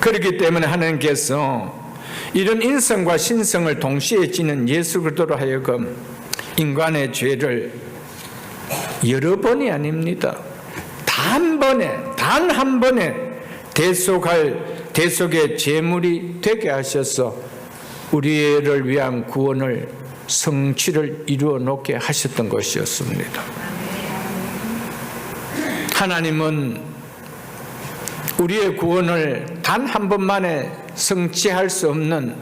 그렇기 때문에 하나님께서 이런 인성과 신성을 동시에 지닌 예수 그리스도로 하여금 인간의 죄를 여러 번이 아닙니다. 단 한 번에 대속의 제물이 되게 하셔서 우리를 위한 구원을 성취를 이루어 놓게 하셨던 것이었습니다. 하나님은 우리의 구원을 단 한 번만에 성취할 수 없는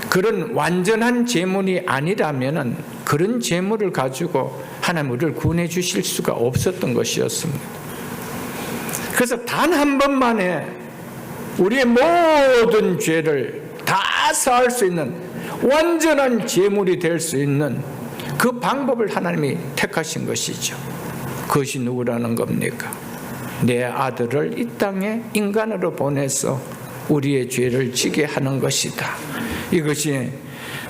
그런 완전한 제물이 아니라면 그런 제물을 가지고 하나님 우리를 구원해 주실 수가 없었던 것이었습니다. 그래서 단 한 번만에 우리의 모든 죄를 다 사할 수 있는 완전한 제물이 될 수 있는 그 방법을 하나님이 택하신 것이죠. 그것이 누구라는 겁니까? 내 아들을 이 땅에 인간으로 보내서 우리의 죄를 지게 하는 것이다. 이것이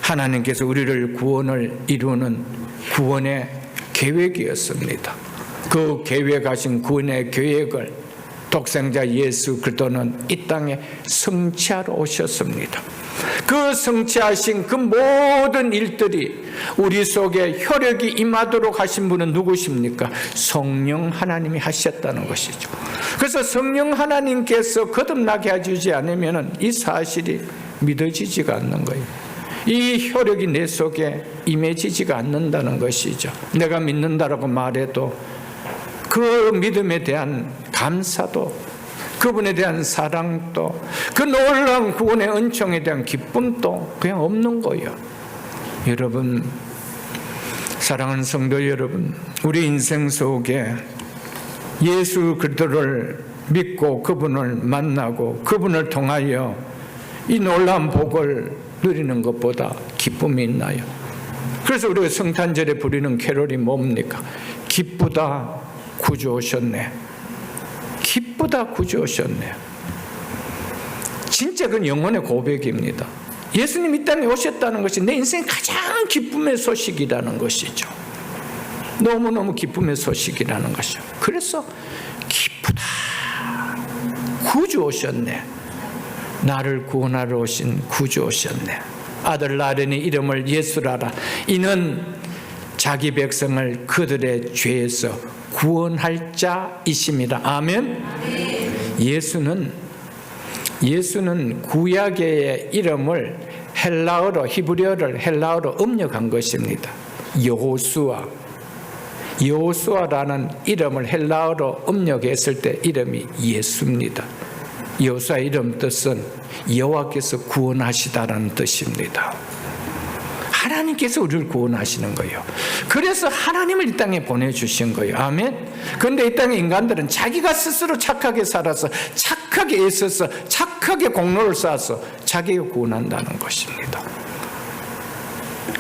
하나님께서 우리를 구원을 이루는 구원의 계획이었습니다. 그 계획하신 구원의 계획을 독생자 예수 그리스도는 이 땅에 성취하러 오셨습니다. 그 성취하신 그 모든 일들이 우리 속에 혈육이 임하도록 하신 분은 누구십니까? 성령 하나님이 하셨다는 것이죠. 그래서 성령 하나님께서 거듭나게 해주지 않으면 이 사실이 믿어지지가 않는 거예요. 이 혈육이 내 속에 임해지지가 않는다는 것이죠. 내가 믿는다라고 말해도 그 믿음에 대한 감사도, 그분에 대한 사랑도, 그 놀라운 구원의 은총에 대한 기쁨도 그냥 없는 거예요. 여러분, 사랑하는 성도 여러분, 우리 인생 속에 예수 그리스도를 믿고 그분을 만나고 그분을 통하여 이 놀라운 복을 누리는 것보다 기쁨이 있나요? 그래서 우리가 성탄절에 부르는 캐롤이 뭡니까? 기쁘다 구주 오셨네. 기쁘다 구주 오셨네. 진짜 그건 영혼의 고백입니다. 예수님 이 땅에 오셨다는 것이 내 인생 가장 기쁨의 소식이라는 것이죠. 너무너무 기쁨의 소식이라는 것이죠. 그래서 기쁘다 구주 오셨네. 나를 구원하러 오신 구주 오셨네. 아들 나르니 이름을 예수라라. 이는 자기 백성을 그들의 죄에서 구원할 자이심이라. 아멘. 예수는 구약의 이름을 헬라어로, 히브리어를 헬라어로 음력한 것입니다. 여호수아라는 이름을 헬라어로 음력했을 때 이름이 예수입니다. 여호수아 이름 뜻은 여호와께서 구원하시다라는 뜻입니다. 하나님께서 우리를 구원하시는 거예요. 그래서 하나님을 이 땅에 보내주신 거예요. 아멘. 그런데 이 땅의 인간들은 자기가 스스로 착하게 살아서, 착하게 애써서, 착하게 공로를 쌓아서 자기가 구원한다는 것입니다.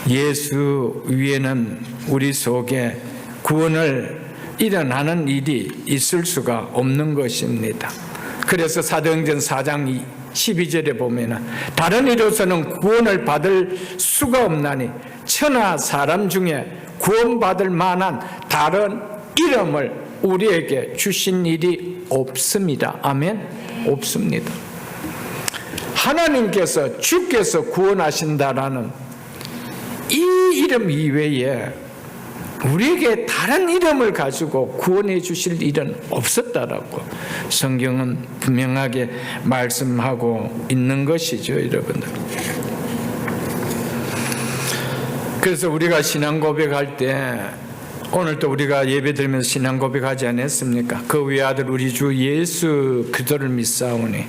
예수 위에는 우리 속에 구원을 일어나는 일이 있을 수가 없는 것입니다. 그래서 사도행전 4장 12절에 보면 다른 이로서는 구원을 받을 수가 없나니 천하 사람 중에 구원받을 만한 다른 이름을 우리에게 주신 일이 없습니다. 아멘. 없습니다. 하나님께서 주께서 구원하신다라는 이 이름 이외에 우리에게 다른 이름을 가지고 구원해 주실 일은 없었다라고 성경은 분명하게 말씀하고 있는 것이죠, 여러분들. 그래서 우리가 신앙 고백할 때 오늘도 우리가 예배드리면서 신앙 고백하지 않았습니까? 그 외아들 우리 주 예수 그리스도를 믿사오니,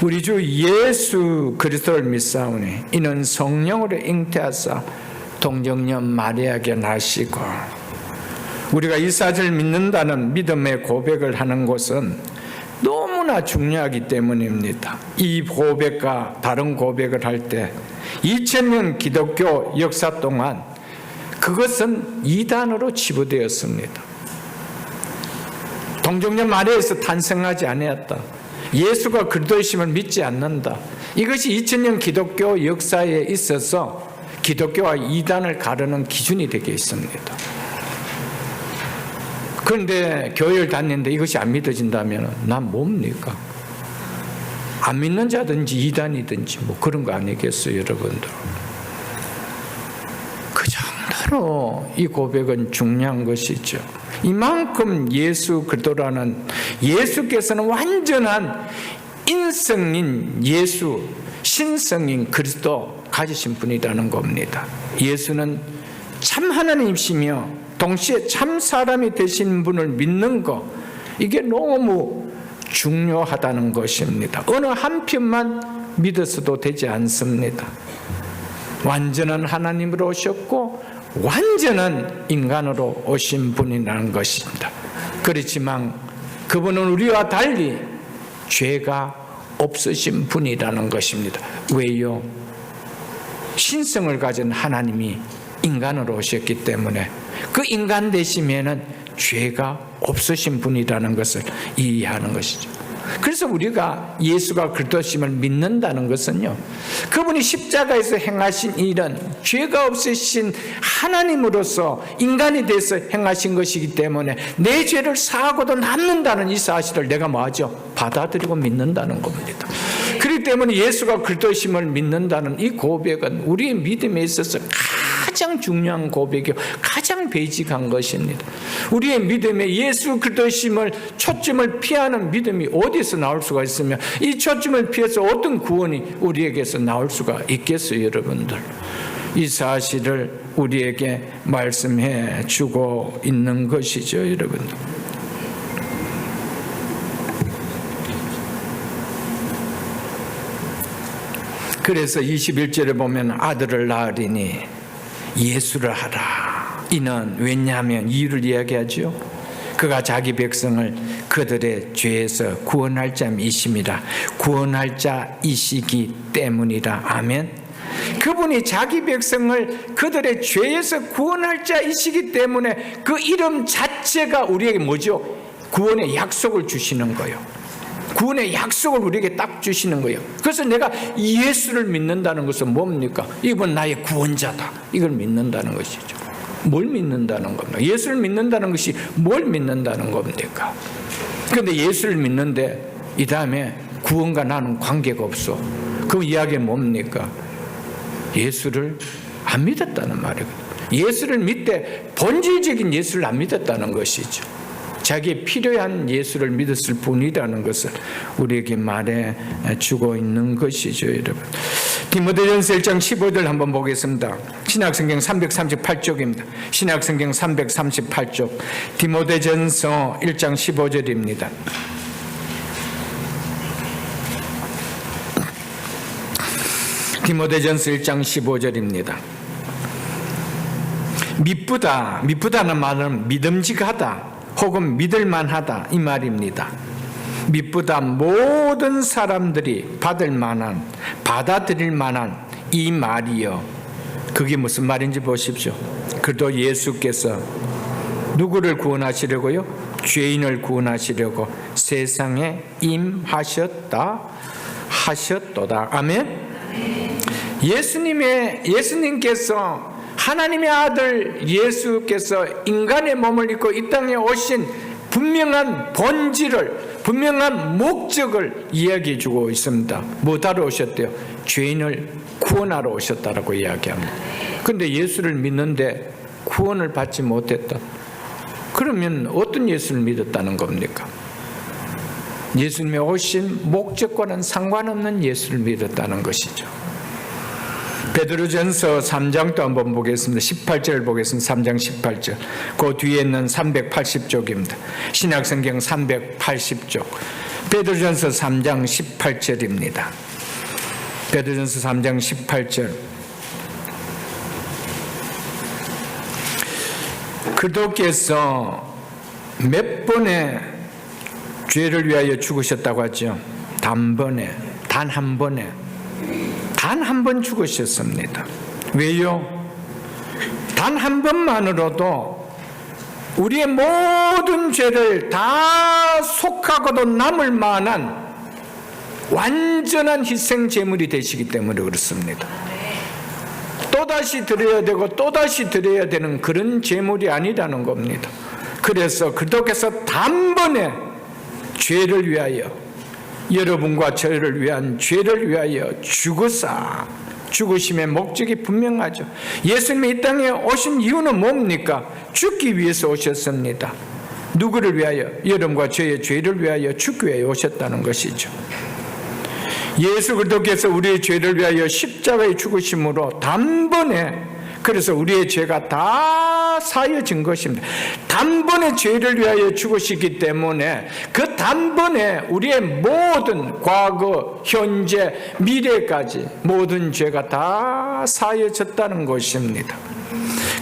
우리 주 예수 그리스도를 믿사오니 이는 성령으로 잉태하사 동정녀 마리아에게 나시고. 우리가 이 사실을 믿는다는 믿음의 고백을 하는 것은 너무나 중요하기 때문입니다. 이 고백과 다른 고백을 할 때 2000년 기독교 역사 동안 그것은 이단으로 치부되었습니다. 동정녀 마리아에서 탄생하지 아니었다. 예수가 그리스도이심을 믿지 않는다. 이것이 2000년 기독교 역사에 있어서 기독교와 이단을 가르는 기준이 되게 있습니다. 그런데 교회를 다니는데 이것이 안 믿어진다면 난 뭡니까? 안 믿는 자든지 이단이든지 뭐 그런 거 아니겠어요, 여러분들? 그 정도 바로 이 고백은 중요한 것이죠. 이만큼 예수 그리스도라는 예수께서는 완전한 인성인 예수, 신성인 그리스도 가지신 분이라는 겁니다. 예수는 참 하나님이시며 동시에 참 사람이 되신 분을 믿는 것, 이게 너무 중요하다는 것입니다. 어느 한편만 믿어서도 되지 않습니다. 완전한 하나님으로 오셨고 완전한 인간으로 오신 분이라는 것입니다. 그렇지만 그분은 우리와 달리 죄가 없으신 분이라는 것입니다. 왜요? 신성을 가진 하나님이 인간으로 오셨기 때문에 그 인간 되시면은 죄가 없으신 분이라는 것을 이해하는 것이죠. 그래서 우리가 예수가 그리스도심을 믿는다는 것은요, 그분이 십자가에서 행하신 일은 죄가 없으신 하나님으로서 인간이 돼서 행하신 것이기 때문에 내 죄를 사하고도 남는다는 이 사실을 내가 뭐하죠? 받아들이고 믿는다는 겁니다. 그렇기 때문에 예수가 그리스도심을 믿는다는 이 고백은 우리의 믿음에 있어서 가장 중요한 고백이요, 가장 베이직한 것입니다. 우리의 믿음에 예수 그리스도심을 초점을 피하는 믿음이 어디서 나올 수가 있으며 이 초점을 피해서 어떤 구원이 우리에게서 나올 수가 있겠어요, 여러분들? 이 사실을 우리에게 말씀해 주고 있는 것이죠, 여러분들. 그래서 21절에 보면 아들을 낳으리니 예수를 하라. 이는 왜냐하면 이유를 이야기하죠. 그가 자기 백성을 그들의 죄에서 구원할 자이심이라. 구원할 자이시기 때문이라. 아멘. 그분이 자기 백성을 그들의 죄에서 구원할 자이시기 때문에 그 이름 자체가 우리에게 뭐죠? 구원의 약속을 주시는 거예요. 구원의 약속을 우리에게 딱 주시는 거예요. 그래서 내가 예수를 믿는다는 것은 뭡니까? 이분 나의 구원자다. 이걸 믿는다는 것이죠. 뭘 믿는다는 겁니까? 예수를 믿는다는 것이 뭘 믿는다는 겁니까? 그런데 예수를 믿는데 이 다음에 구원과 나는 관계가 없어. 그 이야기는 뭡니까? 예수를 안 믿었다는 말이거든요. 예수를 믿되 본질적인 예수를 안 믿었다는 것이죠. 자기의 필요한 예수를 믿었을 뿐이라는 것을 우리에게 말해 주고 있는 것이죠, 여러분. 디모데전서 1장 15절 한번 보겠습니다. 신약성경 338쪽입니다. 신약성경 338쪽 디모데전서 1장 15절입니다. 디모데전서 1장 15절입니다. 미쁘다는 말은 믿음직하다 혹은 믿을만하다 이 말입니다. 미쁘다 모든 사람들이 받아들일 만한 이 말이요. 그게 무슨 말인지 보십시오. 그도 예수께서 누구를 구원하시려고요? 죄인을 구원하시려고 세상에 임하셨다 하셨도다. 아멘. 예수님께서 하나님의 아들 예수께서 인간의 몸을 입고 이 땅에 오신 분명한 본질을, 분명한 목적을 이야기해 주고 있습니다. 뭐하러 오셨대요? 죄인을 구원하러 오셨다라고 이야기합니다. 그런데 예수를 믿는데 구원을 받지 못했다. 그러면 어떤 예수를 믿었다는 겁니까? 예수님의 오신 목적과는 상관없는 예수를 믿었다는 것이죠. 베드로전서 3장도 한번 보겠습니다. 18절 보겠습니다. 3장 18절. 그 뒤에 있는 380쪽입니다. 신약성경 380쪽. 베드로전서 3장 18절입니다. 베드로전서 3장 18절. 그도께서 몇 번의 죄를 위하여 죽으셨다고 하죠? 단번에, 단 한 번에. 단 한 번 죽으셨습니다. 왜요? 단 한 번만으로도 우리의 모든 죄를 다 속하고도 남을 만한 완전한 희생 제물이 되시기 때문에 그렇습니다. 또다시 드려야 되고 또다시 드려야 되는 그런 제물이 아니라는 겁니다. 그래서 그도께서 단번에 죄를 위하여, 여러분과 저를 위한 죄를 위하여 죽으사 죽으심의 목적이 분명하죠. 예수님이 이 땅에 오신 이유는 뭡니까? 죽기 위해서 오셨습니다. 누구를 위하여? 여러분과 저의 죄를 위하여 죽기 위하여 오셨다는 것이죠. 예수 그리스도께서 우리의 죄를 위하여 십자가에 죽으심으로 단번에, 그래서 우리의 죄가 다 사여진 것입니다. 단번에 죄를 위하여 죽으시기 때문에 그 단번에 우리의 모든 과거, 현재, 미래까지 모든 죄가 다 사여졌다는 것입니다.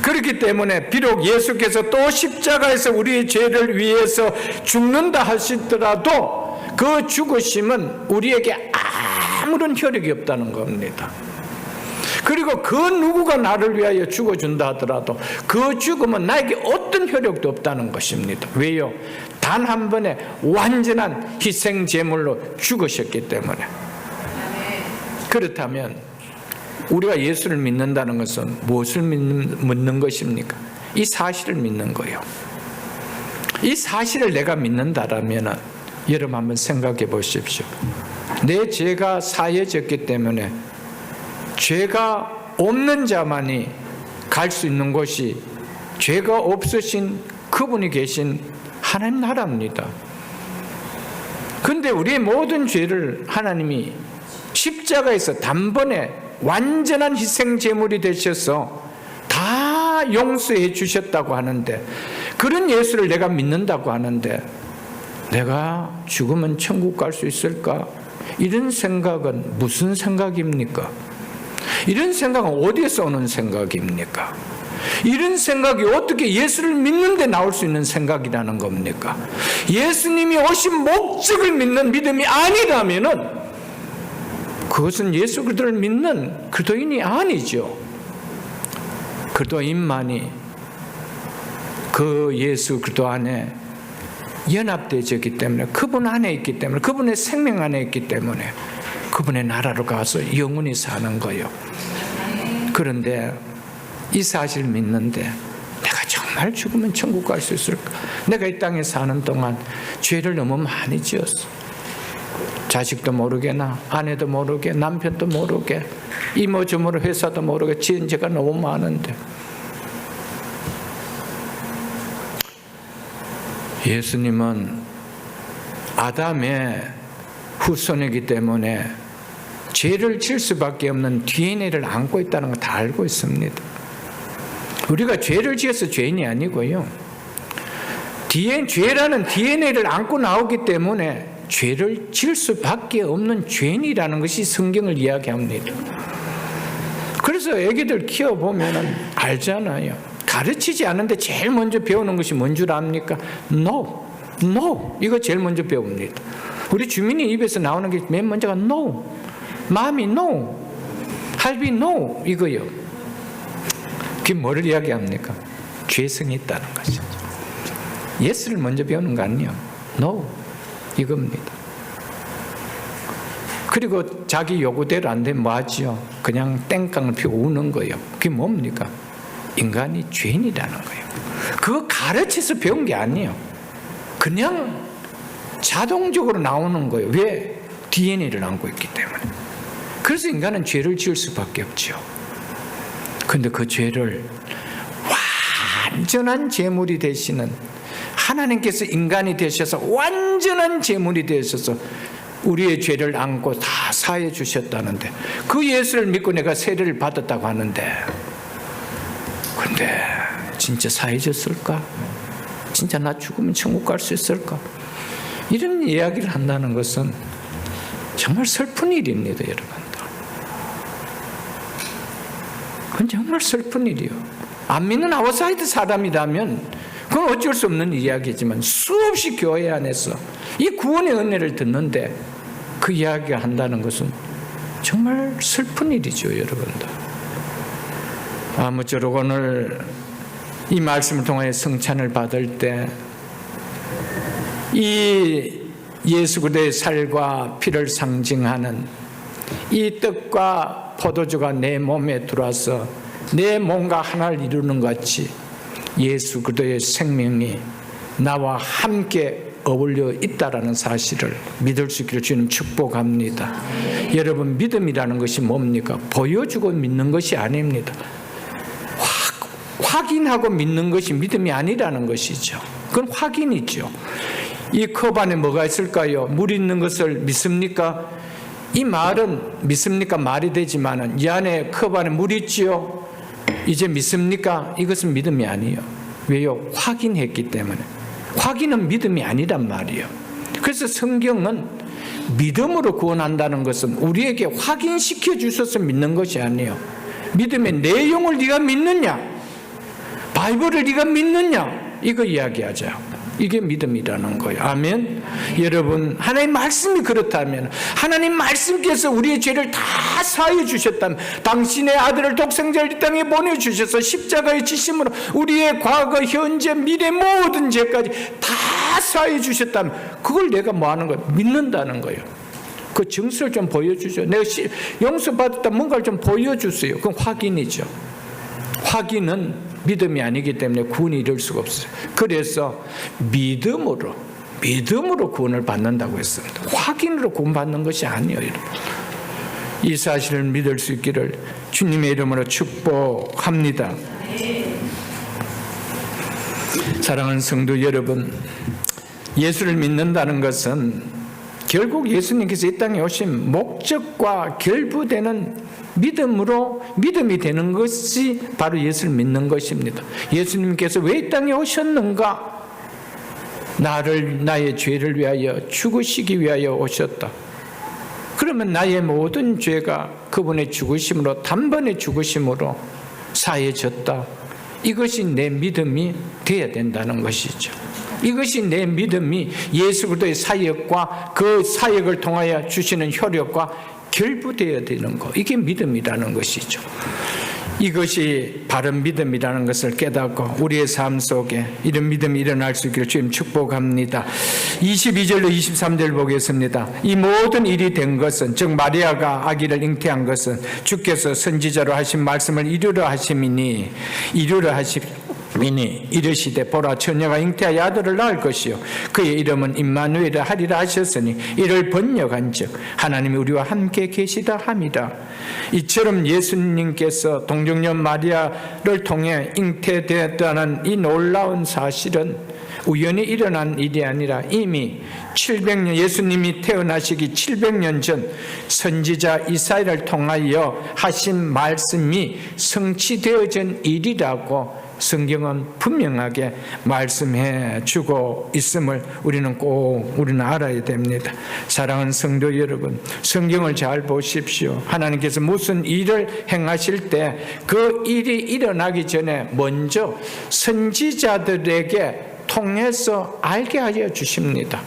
그렇기 때문에 비록 예수께서 또 십자가에서 우리의 죄를 위해서 죽는다 하시더라도 그 죽으심은 우리에게 아무런 효력이 없다는 겁니다. 그리고 그 누구가 나를 위하여 죽어준다 하더라도 그 죽음은 나에게 어떤 효력도 없다는 것입니다. 왜요? 단 한 번에 완전한 희생 제물로 죽으셨기 때문에. 그렇다면 우리가 예수를 믿는다는 것은 무엇을 믿는 것입니까? 이 사실을 믿는 거예요. 이 사실을 내가 믿는다라면 여러분 한번 생각해 보십시오. 내 죄가 사해졌기 때문에 죄가 없는 자만이 갈 수 있는 곳이 죄가 없으신 그분이 계신 하나님 나라입니다. 그런데 우리의 모든 죄를 하나님이 십자가에서 단번에 완전한 희생 제물이 되셔서 다 용서해 주셨다고 하는데, 그런 예수를 내가 믿는다고 하는데 내가 죽으면 천국 갈 수 있을까? 이런 생각은 무슨 생각입니까? 이런 생각은 어디에서 오는 생각입니까? 이런 생각이 어떻게 예수를 믿는데 나올 수 있는 생각이라는 겁니까? 예수님이 오신 목적을 믿는 믿음이 아니라면은 그것은 예수 그리스도를 믿는 그리스도인이 아니죠. 그리스도인만이 그 예수 그리스도 안에 연합되었기 때문에, 그분 안에 있기 때문에, 그분의 생명 안에 있기 때문에 그분의 나라로 가서 영원히 사는 거예요. 그런데 이 사실을 믿는데 내가 정말 죽으면 천국 갈 수 있을까? 내가 이 땅에 사는 동안 죄를 너무 많이 지었어. 자식도 모르게, 아내도 모르게, 남편도 모르게, 이모 저모로 회사도 모르게 지은 죄가 너무 많은데, 예수님은 아담의 후손이기 때문에 죄를 질 수밖에 없는 DNA를 안고 있다는 거 다 알고 있습니다. 우리가 죄를 지어서 죄인이 아니고요, 죄라는 DNA를 안고 나오기 때문에 죄를 질 수밖에 없는 죄인이라는 것이 성경을 이야기합니다. 그래서 애기들 키워보면 알잖아요. 가르치지 않는데 제일 먼저 배우는 것이 뭔 줄 압니까? No, no. 이거 제일 먼저 배웁니다. 우리 주민이 입에서 나오는 게 맨 먼저가 no, 마음이 no, 할비 no, 이거요. 그게 뭐를 이야기합니까? 죄성이 있다는 것이죠. 예스를 먼저 배우는 거 아니에요. no, 이겁니다. 그리고 자기 요구대로 안 되면 뭐 하지요? 그냥 땡깡을 피우고 우는 거예요. 그게 뭡니까? 인간이 죄인이라는 거예요. 그거 가르쳐서 배운 게 아니에요. 그냥 자동적으로 나오는 거예요. 왜? DNA를 안고 있기 때문에. 그래서 인간은 죄를 지을 수밖에 없죠. 그런데 그 죄를 완전한 제물이 되시는 하나님께서 인간이 되셔서 완전한 제물이 되셔서 우리의 죄를 안고 다 사해 주셨다는데, 그 예수를 믿고 내가 세례를 받았다고 하는데, 근데 진짜 사해졌을까? 진짜 나 죽으면 천국 갈 수 있을까? 이런 이야기를 한다는 것은 정말 슬픈 일입니다, 여러분들. 그건 정말 슬픈 일이요. 안 믿는 아웃사이드 사람이라면 그건 어쩔 수 없는 이야기지만, 수없이 교회 안에서 이 구원의 은혜를 듣는데 그 이야기를 한다는 것은 정말 슬픈 일이죠, 여러분들. 아무쪼록 오늘 이 말씀을 통하여 성찬을 받을 때 이 예수 그리스도의 살과 피를 상징하는 이 떡과 포도주가 내 몸에 들어와서 내 몸과 하나를 이루는 것 같이 예수 그리스도의 생명이 나와 함께 어울려 있다라는 사실을 믿을 수 있기를 주님 축복합니다. 여러분, 믿음이라는 것이 뭡니까? 보여주고 믿는 것이 아닙니다. 확인하고 믿는 것이 믿음이 아니라는 것이죠. 그건 확인이죠. 이 컵 안에 뭐가 있을까요? 물 있는 것을 믿습니까? 이 말은 믿습니까? 말이 되지만은 이 안에 컵 안에 물 있지요? 이제 믿습니까? 이것은 믿음이 아니에요. 왜요? 확인했기 때문에. 확인은 믿음이 아니란 말이에요. 그래서 성경은 믿음으로 구원한다는 것은 우리에게 확인시켜 주셔서 믿는 것이 아니에요. 믿음의 내용을 네가 믿느냐? 바이블을 네가 믿느냐? 이거 이야기하자. 이게 믿음이라는 거예요. 아멘. 여러분, 하나님 말씀이 그렇다면, 하나님 말씀께서 우리의 죄를 다 사해 주셨다면, 당신의 아들을 독생자를 이 땅에 보내주셔서 십자가의 지심으로 우리의 과거, 현재, 미래 모든 죄까지 다 사해 주셨다면, 그걸 내가 뭐 하는 거예요? 믿는다는 거예요. 그 증서를 좀 보여주죠. 내가 용서받았다 뭔가를 좀 보여주세요. 그건 확인이죠. 확인은 믿음이 아니기 때문에 구원이 이룰 수가 없어요. 그래서 믿음으로 구원을 받는다고 했습니다. 확인으로 구원받는 것이 아니에요, 여러분. 이 사실을 믿을 수 있기를 주님의 이름으로 축복합니다. 사랑하는 성도 여러분, 예수를 믿는다는 것은 결국 예수님께서 이 땅에 오신 목적과 결부되는 믿음이 되는 것이 바로 예수를 믿는 것입니다. 예수님께서 왜 이 땅에 오셨는가? 나의 죄를 위하여 죽으시기 위하여 오셨다. 그러면 나의 모든 죄가 그분의 죽으심으로, 단번에 죽으심으로 사해졌다. 이것이 내 믿음이 되어야 된다는 것이죠. 이것이 내 믿음이 예수 그리스도의 사역과 그 사역을 통하여 주시는 효력과 결부되어야 되는 것, 이게 믿음이라는 것이죠. 이것이 바른 믿음이라는 것을 깨닫고 우리의 삶 속에 이런 믿음이 일어날 수 있기를 주님 축복합니다. 22절로 23절 보겠습니다. 이 모든 일이 된 것은, 즉 마리아가 아기를 잉태한 것은 주께서 선지자로 하신 말씀을 이루려 하심이니 이르시되 보라, 처녀가 잉태하여 아들을 낳을 것이요 그의 이름은 임마누엘이라 하리라 하셨으니 이를 번역한즉 하나님이 우리와 함께 계시다 함이라. 이처럼 예수님께서 동정녀 마리아를 통해 잉태되었다는 이 놀라운 사실은 우연히 일어난 일이 아니라 이미 700년, 예수님이 태어나시기 700년 전 선지자 이사야를 통하여 하신 말씀이 성취되어진 일이라고 성경은 분명하게 말씀해 주고 있음을 우리는 알아야 됩니다. 사랑하는 성도 여러분, 성경을 잘 보십시오. 하나님께서 무슨 일을 행하실 때 그 일이 일어나기 전에 먼저 선지자들에게 통해서 알게 하여 주십니다.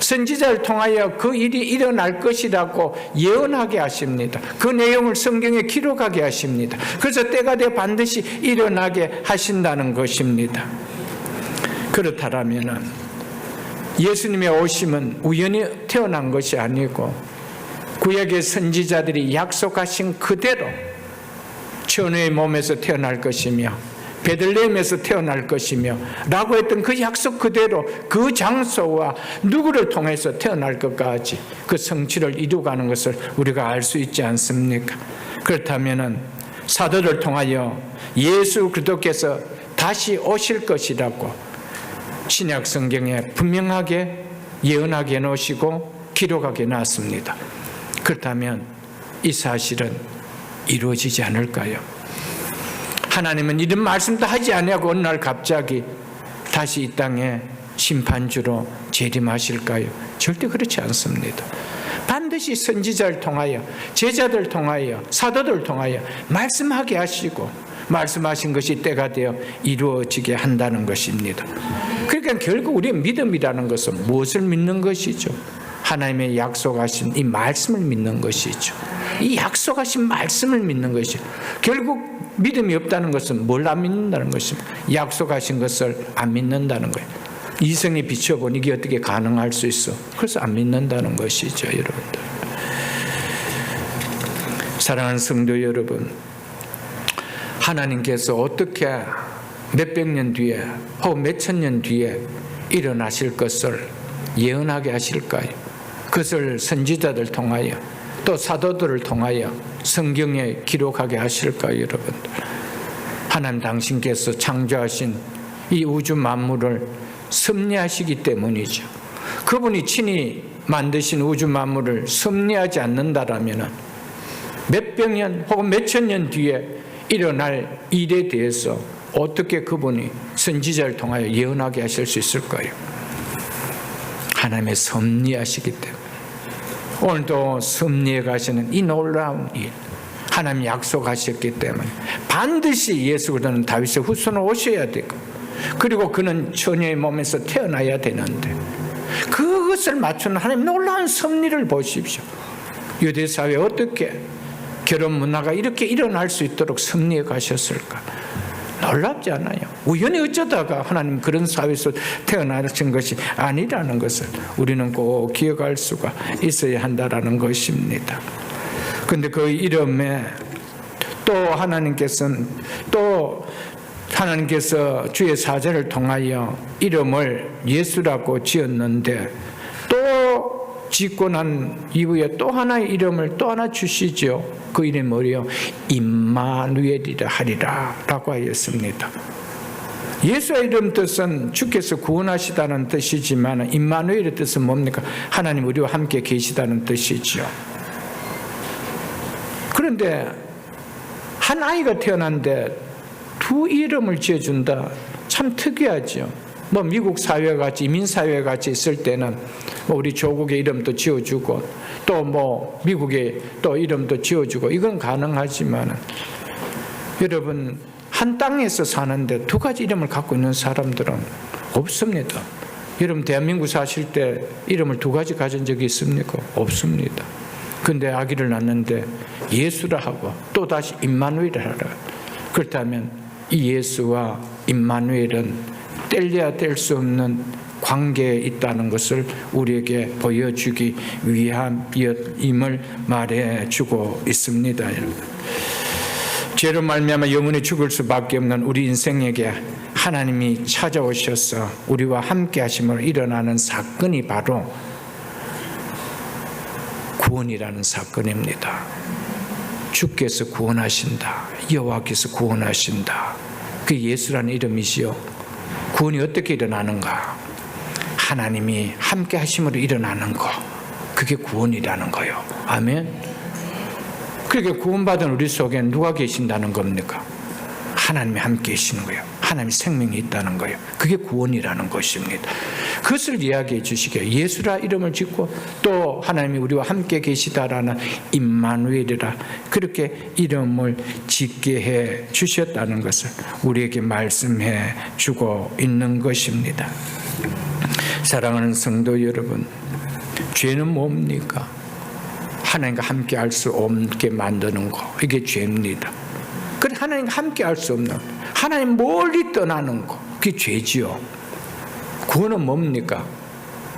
선지자를 통하여 그 일이 일어날 것이라고 예언하게 하십니다. 그 내용을 성경에 기록하게 하십니다. 그래서 때가 되어 반드시 일어나게 하신다는 것입니다. 그렇다면 예수님의 오심은 우연히 태어난 것이 아니고 구약의 선지자들이 약속하신 그대로 처녀의 몸에서 태어날 것이며 베들레헴에서 태어날 것이며 라고 했던 그 약속 그대로 그 장소와 누구를 통해서 태어날 것까지 그 성취를 이루어가는 것을 우리가 알 수 있지 않습니까? 그렇다면 사도를 통하여 예수 그리스도께서 다시 오실 것이라고 신약 성경에 분명하게 예언하게 해놓으시고 기록하게 놨습니다. 그렇다면 이 사실은 이루어지지 않을까요? 하나님은 이런 말씀도 하지 아니하고 어느 날 갑자기 다시 이 땅에 심판주로 재림하실까요? 절대 그렇지 않습니다. 반드시 선지자를 통하여, 제자들을 통하여, 사도들을 통하여 말씀하게 하시고 말씀하신 것이 때가 되어 이루어지게 한다는 것입니다. 그러니까 결국 우리의 믿음이라는 것은 무엇을 믿는 것이죠? 하나님의 약속하신 이 말씀을 믿는 것이죠. 이 약속하신 말씀을 믿는 것이죠. 결국 믿음이 없다는 것은 뭘 안 믿는다는 것입니다. 약속하신 것을 안 믿는다는 거예요. 이성에 비춰보니 이게 어떻게 가능할 수 있어? 그래서 안 믿는다는 것이죠, 여러분들. 사랑하는 성도 여러분, 하나님께서 어떻게 몇백 년 뒤에 혹은 몇천 년 뒤에 일어나실 것을 예언하게 하실까요? 그것을 선지자들 통하여 또 사도들을 통하여 성경에 기록하게 하실까요, 여러분들? 하나님 당신께서 창조하신 이 우주 만물을 섭리하시기 때문이죠. 그분이 친히 만드신 우주 만물을 섭리하지 않는다라면 몇백 년 혹은 몇천 년 뒤에 일어날 일에 대해서 어떻게 그분이 선지자를 통하여 예언하게 하실 수 있을까요? 하나님의 섭리하시기 때문에 오늘도 섭리해 가시는 이 놀라운 일, 하나님이 약속하셨기 때문에 반드시 예수 그리스도는 다윗의 후손으로 오셔야 되고, 그리고 그는 처녀의 몸에서 태어나야 되는데 그것을 맞추는 하나님 놀라운 섭리를 보십시오. 유대 사회에 어떻게 결혼 문화가 이렇게 일어날 수 있도록 섭리해 가셨을까? 놀랍지 않아요? 우연히 어쩌다가 하나님 그런 사회에서 태어나신 것이 아니라는 것을 우리는 꼭 기억할 수가 있어야 한다는 것입니다. 그런데 그 이름에 또 하나님께서 주의 사자를 통하여 이름을 예수라고 지었는데, 또 짓고 난 이후에 또 하나의 이름을 또 하나 주시죠. 그 이름이 뭐예요? 임마누엘이라 하리라 라고 하였습니다. 예수의 이름 뜻은 주께서 구원하시다는 뜻이지만 임마누엘의 뜻은 뭡니까? 하나님 우리와 함께 계시다는 뜻이죠. 그런데 한 아이가 태어났는데 두 이름을 지어준다, 참 특이하죠. 미국 사회 같이, 이민 사회 같이 있을 때는 우리 조국의 이름도 지어주고 또 미국의 또 이름도 지어주고 이건 가능하지만, 여러분 한 땅에서 사는데 두 가지 이름을 갖고 있는 사람들은 없습니다. 여러분 대한민국 사실 때 이름을 두 가지 가진 적이 있습니까? 없습니다. 근데 아기를 낳는데 예수라 하고 또 다시 임마누엘이라 하라. 그렇다면 이 예수와 임마누엘은 뗄래야 뗄 수 없는 관계에 있다는 것을 우리에게 보여주기 위함임을 말해주고 있습니다. 죄로 말미암아 영원히 죽을 수밖에 없는 우리 인생에게 하나님이 찾아오셔서 우리와 함께 하심으로 일어나는 사건이 바로 구원이라는 사건입니다. 주께서 구원하신다, 여호와께서 구원하신다. 그 예수라는 이름이시요. 구원이 어떻게 일어나는가? 하나님이 함께 하심으로 일어나는 거, 그게 구원이라는 거예요. 아멘. 그렇게 구원받은 우리 속에 누가 계신다는 겁니까? 하나님이 함께 계시는 거예요. 하나님의 생명이 있다는 거예요. 그게 구원이라는 것입니다. 그것을 이야기해 주시기에 예수라 이름을 짓고 또 하나님이 우리와 함께 계시다라는 임마누엘이라 그렇게 이름을 짓게 해 주셨다는 것을 우리에게 말씀해 주고 있는 것입니다. 사랑하는 성도 여러분, 죄는 뭡니까? 하나님과 함께 할 수 없게 만드는 거, 이게 죄입니다. 그래, 하나님과 함께 할 수 없는, 하나님 멀리 떠나는 거, 그게 죄지요. 구원은 뭡니까?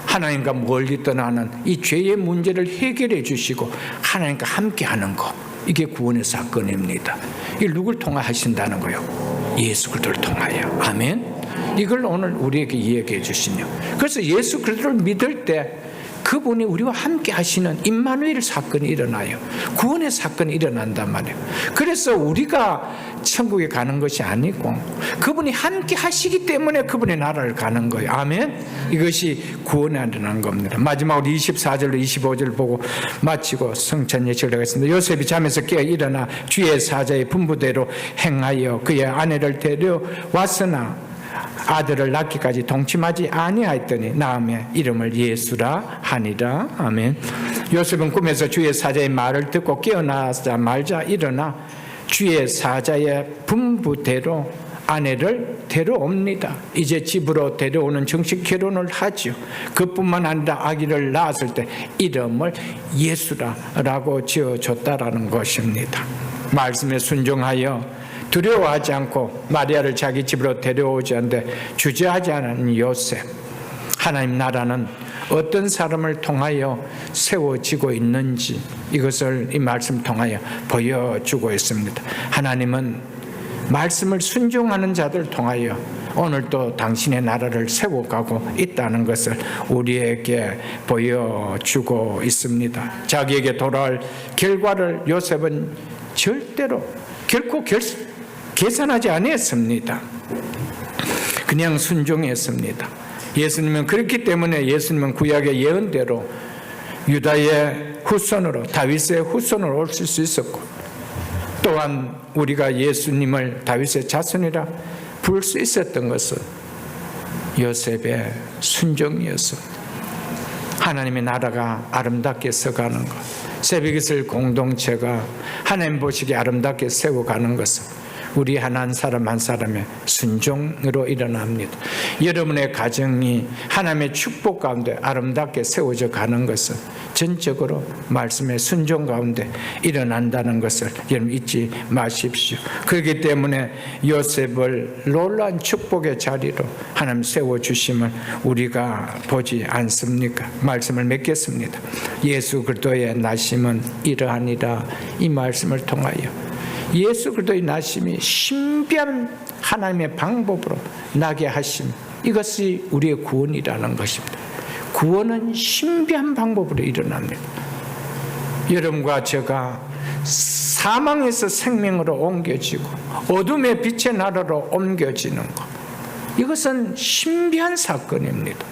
하나님과 멀리 떠나는 이 죄의 문제를 해결해 주시고 하나님과 함께 하는 거, 이게 구원의 사건입니다. 이걸 누굴 통하 하신다는 거예요? 예수 그리스도를 통하여. 아멘. 이걸 오늘 우리에게 이야기해 주시며, 그래서 예수 그리스도를 믿을 때 그분이 우리와 함께 하시는 임마누엘 사건이 일어나요. 구원의 사건이 일어난단 말이에요. 그래서 우리가 천국에 가는 것이 아니고 그분이 함께 하시기 때문에 그분의 나라를 가는 거예요. 아멘. 이것이 구원에 일어난 겁니다. 마지막으로 24절로 25절 보고 마치고 성찬 예식을 하겠습니다. 요셉이 잠에서 깨어 일어나 주의 사자의 분부대로 행하여 그의 아내를 데려왔으나 아들을 낳기까지 동침하지 아니하였더니 낳음에 이름을 예수라 하니라. 아멘. 요셉은 꿈에서 주의 사자의 말을 듣고 깨어나자마자 일어나 주의 사자의 분부대로 아내를 데려옵니다. 이제 집으로 데려오는 정식 결혼을 하죠. 그뿐만 아니라 아기를 낳았을 때 이름을 예수라라고 지어줬다라는 것입니다. 말씀에 순종하여 두려워하지 않고 마리아를 자기 집으로 데려오지 않되 주저하지 않은 요셉, 하나님 나라는 어떤 사람을 통하여 세워지고 있는지 이것을 이 말씀 통하여 보여주고 있습니다. 하나님은 말씀을 순종하는 자들 통하여 오늘도 당신의 나라를 세워가고 있다는 것을 우리에게 보여주고 있습니다. 자기에게 돌아올 결과를 요셉은 절대로 결코 계산하지 않았습니다. 그냥 순종했습니다. 예수님은 그렇기 때문에 예수님은 구약의 예언대로 유다의 후손으로, 다윗의 후손으로 오실 수 있었고, 또한 우리가 예수님을 다윗의 자손이라 부를 수 있었던 것은 요셉의 순종이었습니다. 하나님의 나라가 아름답게 서가는 것, 새벽이슬 공동체가 하나님 보시기에 아름답게 세워가는 것은 우리 한 사람 한 사람의 순종으로 일어납니다. 여러분의 가정이 하나님의 축복 가운데 아름답게 세워져 가는 것은 전적으로 말씀의 순종 가운데 일어난다는 것을 여러분 잊지 마십시오. 그렇기 때문에 요셉을 놀라운 축복의 자리로 하나님 세워주심을 우리가 보지 않습니까? 말씀을 맺겠습니다. 예수 그리스도의 나심은 이러하니라. 이 말씀을 통하여 예수 그리스도의 나심이 신비한 하나님의 방법으로 나게 하심, 이것이 우리의 구원이라는 것입니다. 구원은 신비한 방법으로 일어납니다. 여러분과 제가 사망에서 생명으로 옮겨지고 어둠의 빛의 나라로 옮겨지는 것, 이것은 신비한 사건입니다.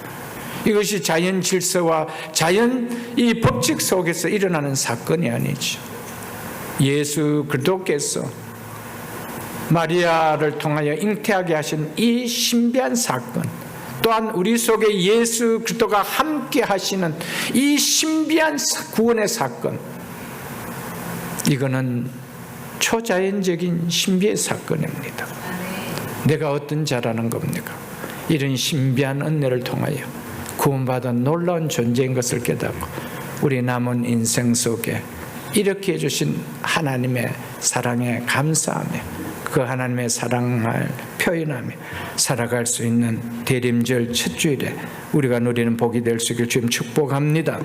이것이 자연 질서와 자연 이 법칙 속에서 일어나는 사건이 아니죠. 예수 그리스도께서 마리아를 통하여 잉태하게 하신 이 신비한 사건, 또한 우리 속에 예수 그리스도가 함께 하시는 이 신비한 구원의 사건, 이거는 초자연적인 신비의 사건입니다. 내가 어떤 자라는 겁니까? 이런 신비한 은혜를 통하여 구원받은 놀라운 존재인 것을 깨닫고 우리 남은 인생 속에 이렇게 해주신 하나님의 사랑에 감사하며 그 하나님의 사랑을 표현하며 살아갈 수 있는 대림절 첫 주일에 우리가 누리는 복이 될 수 있기를 주님 축복합니다.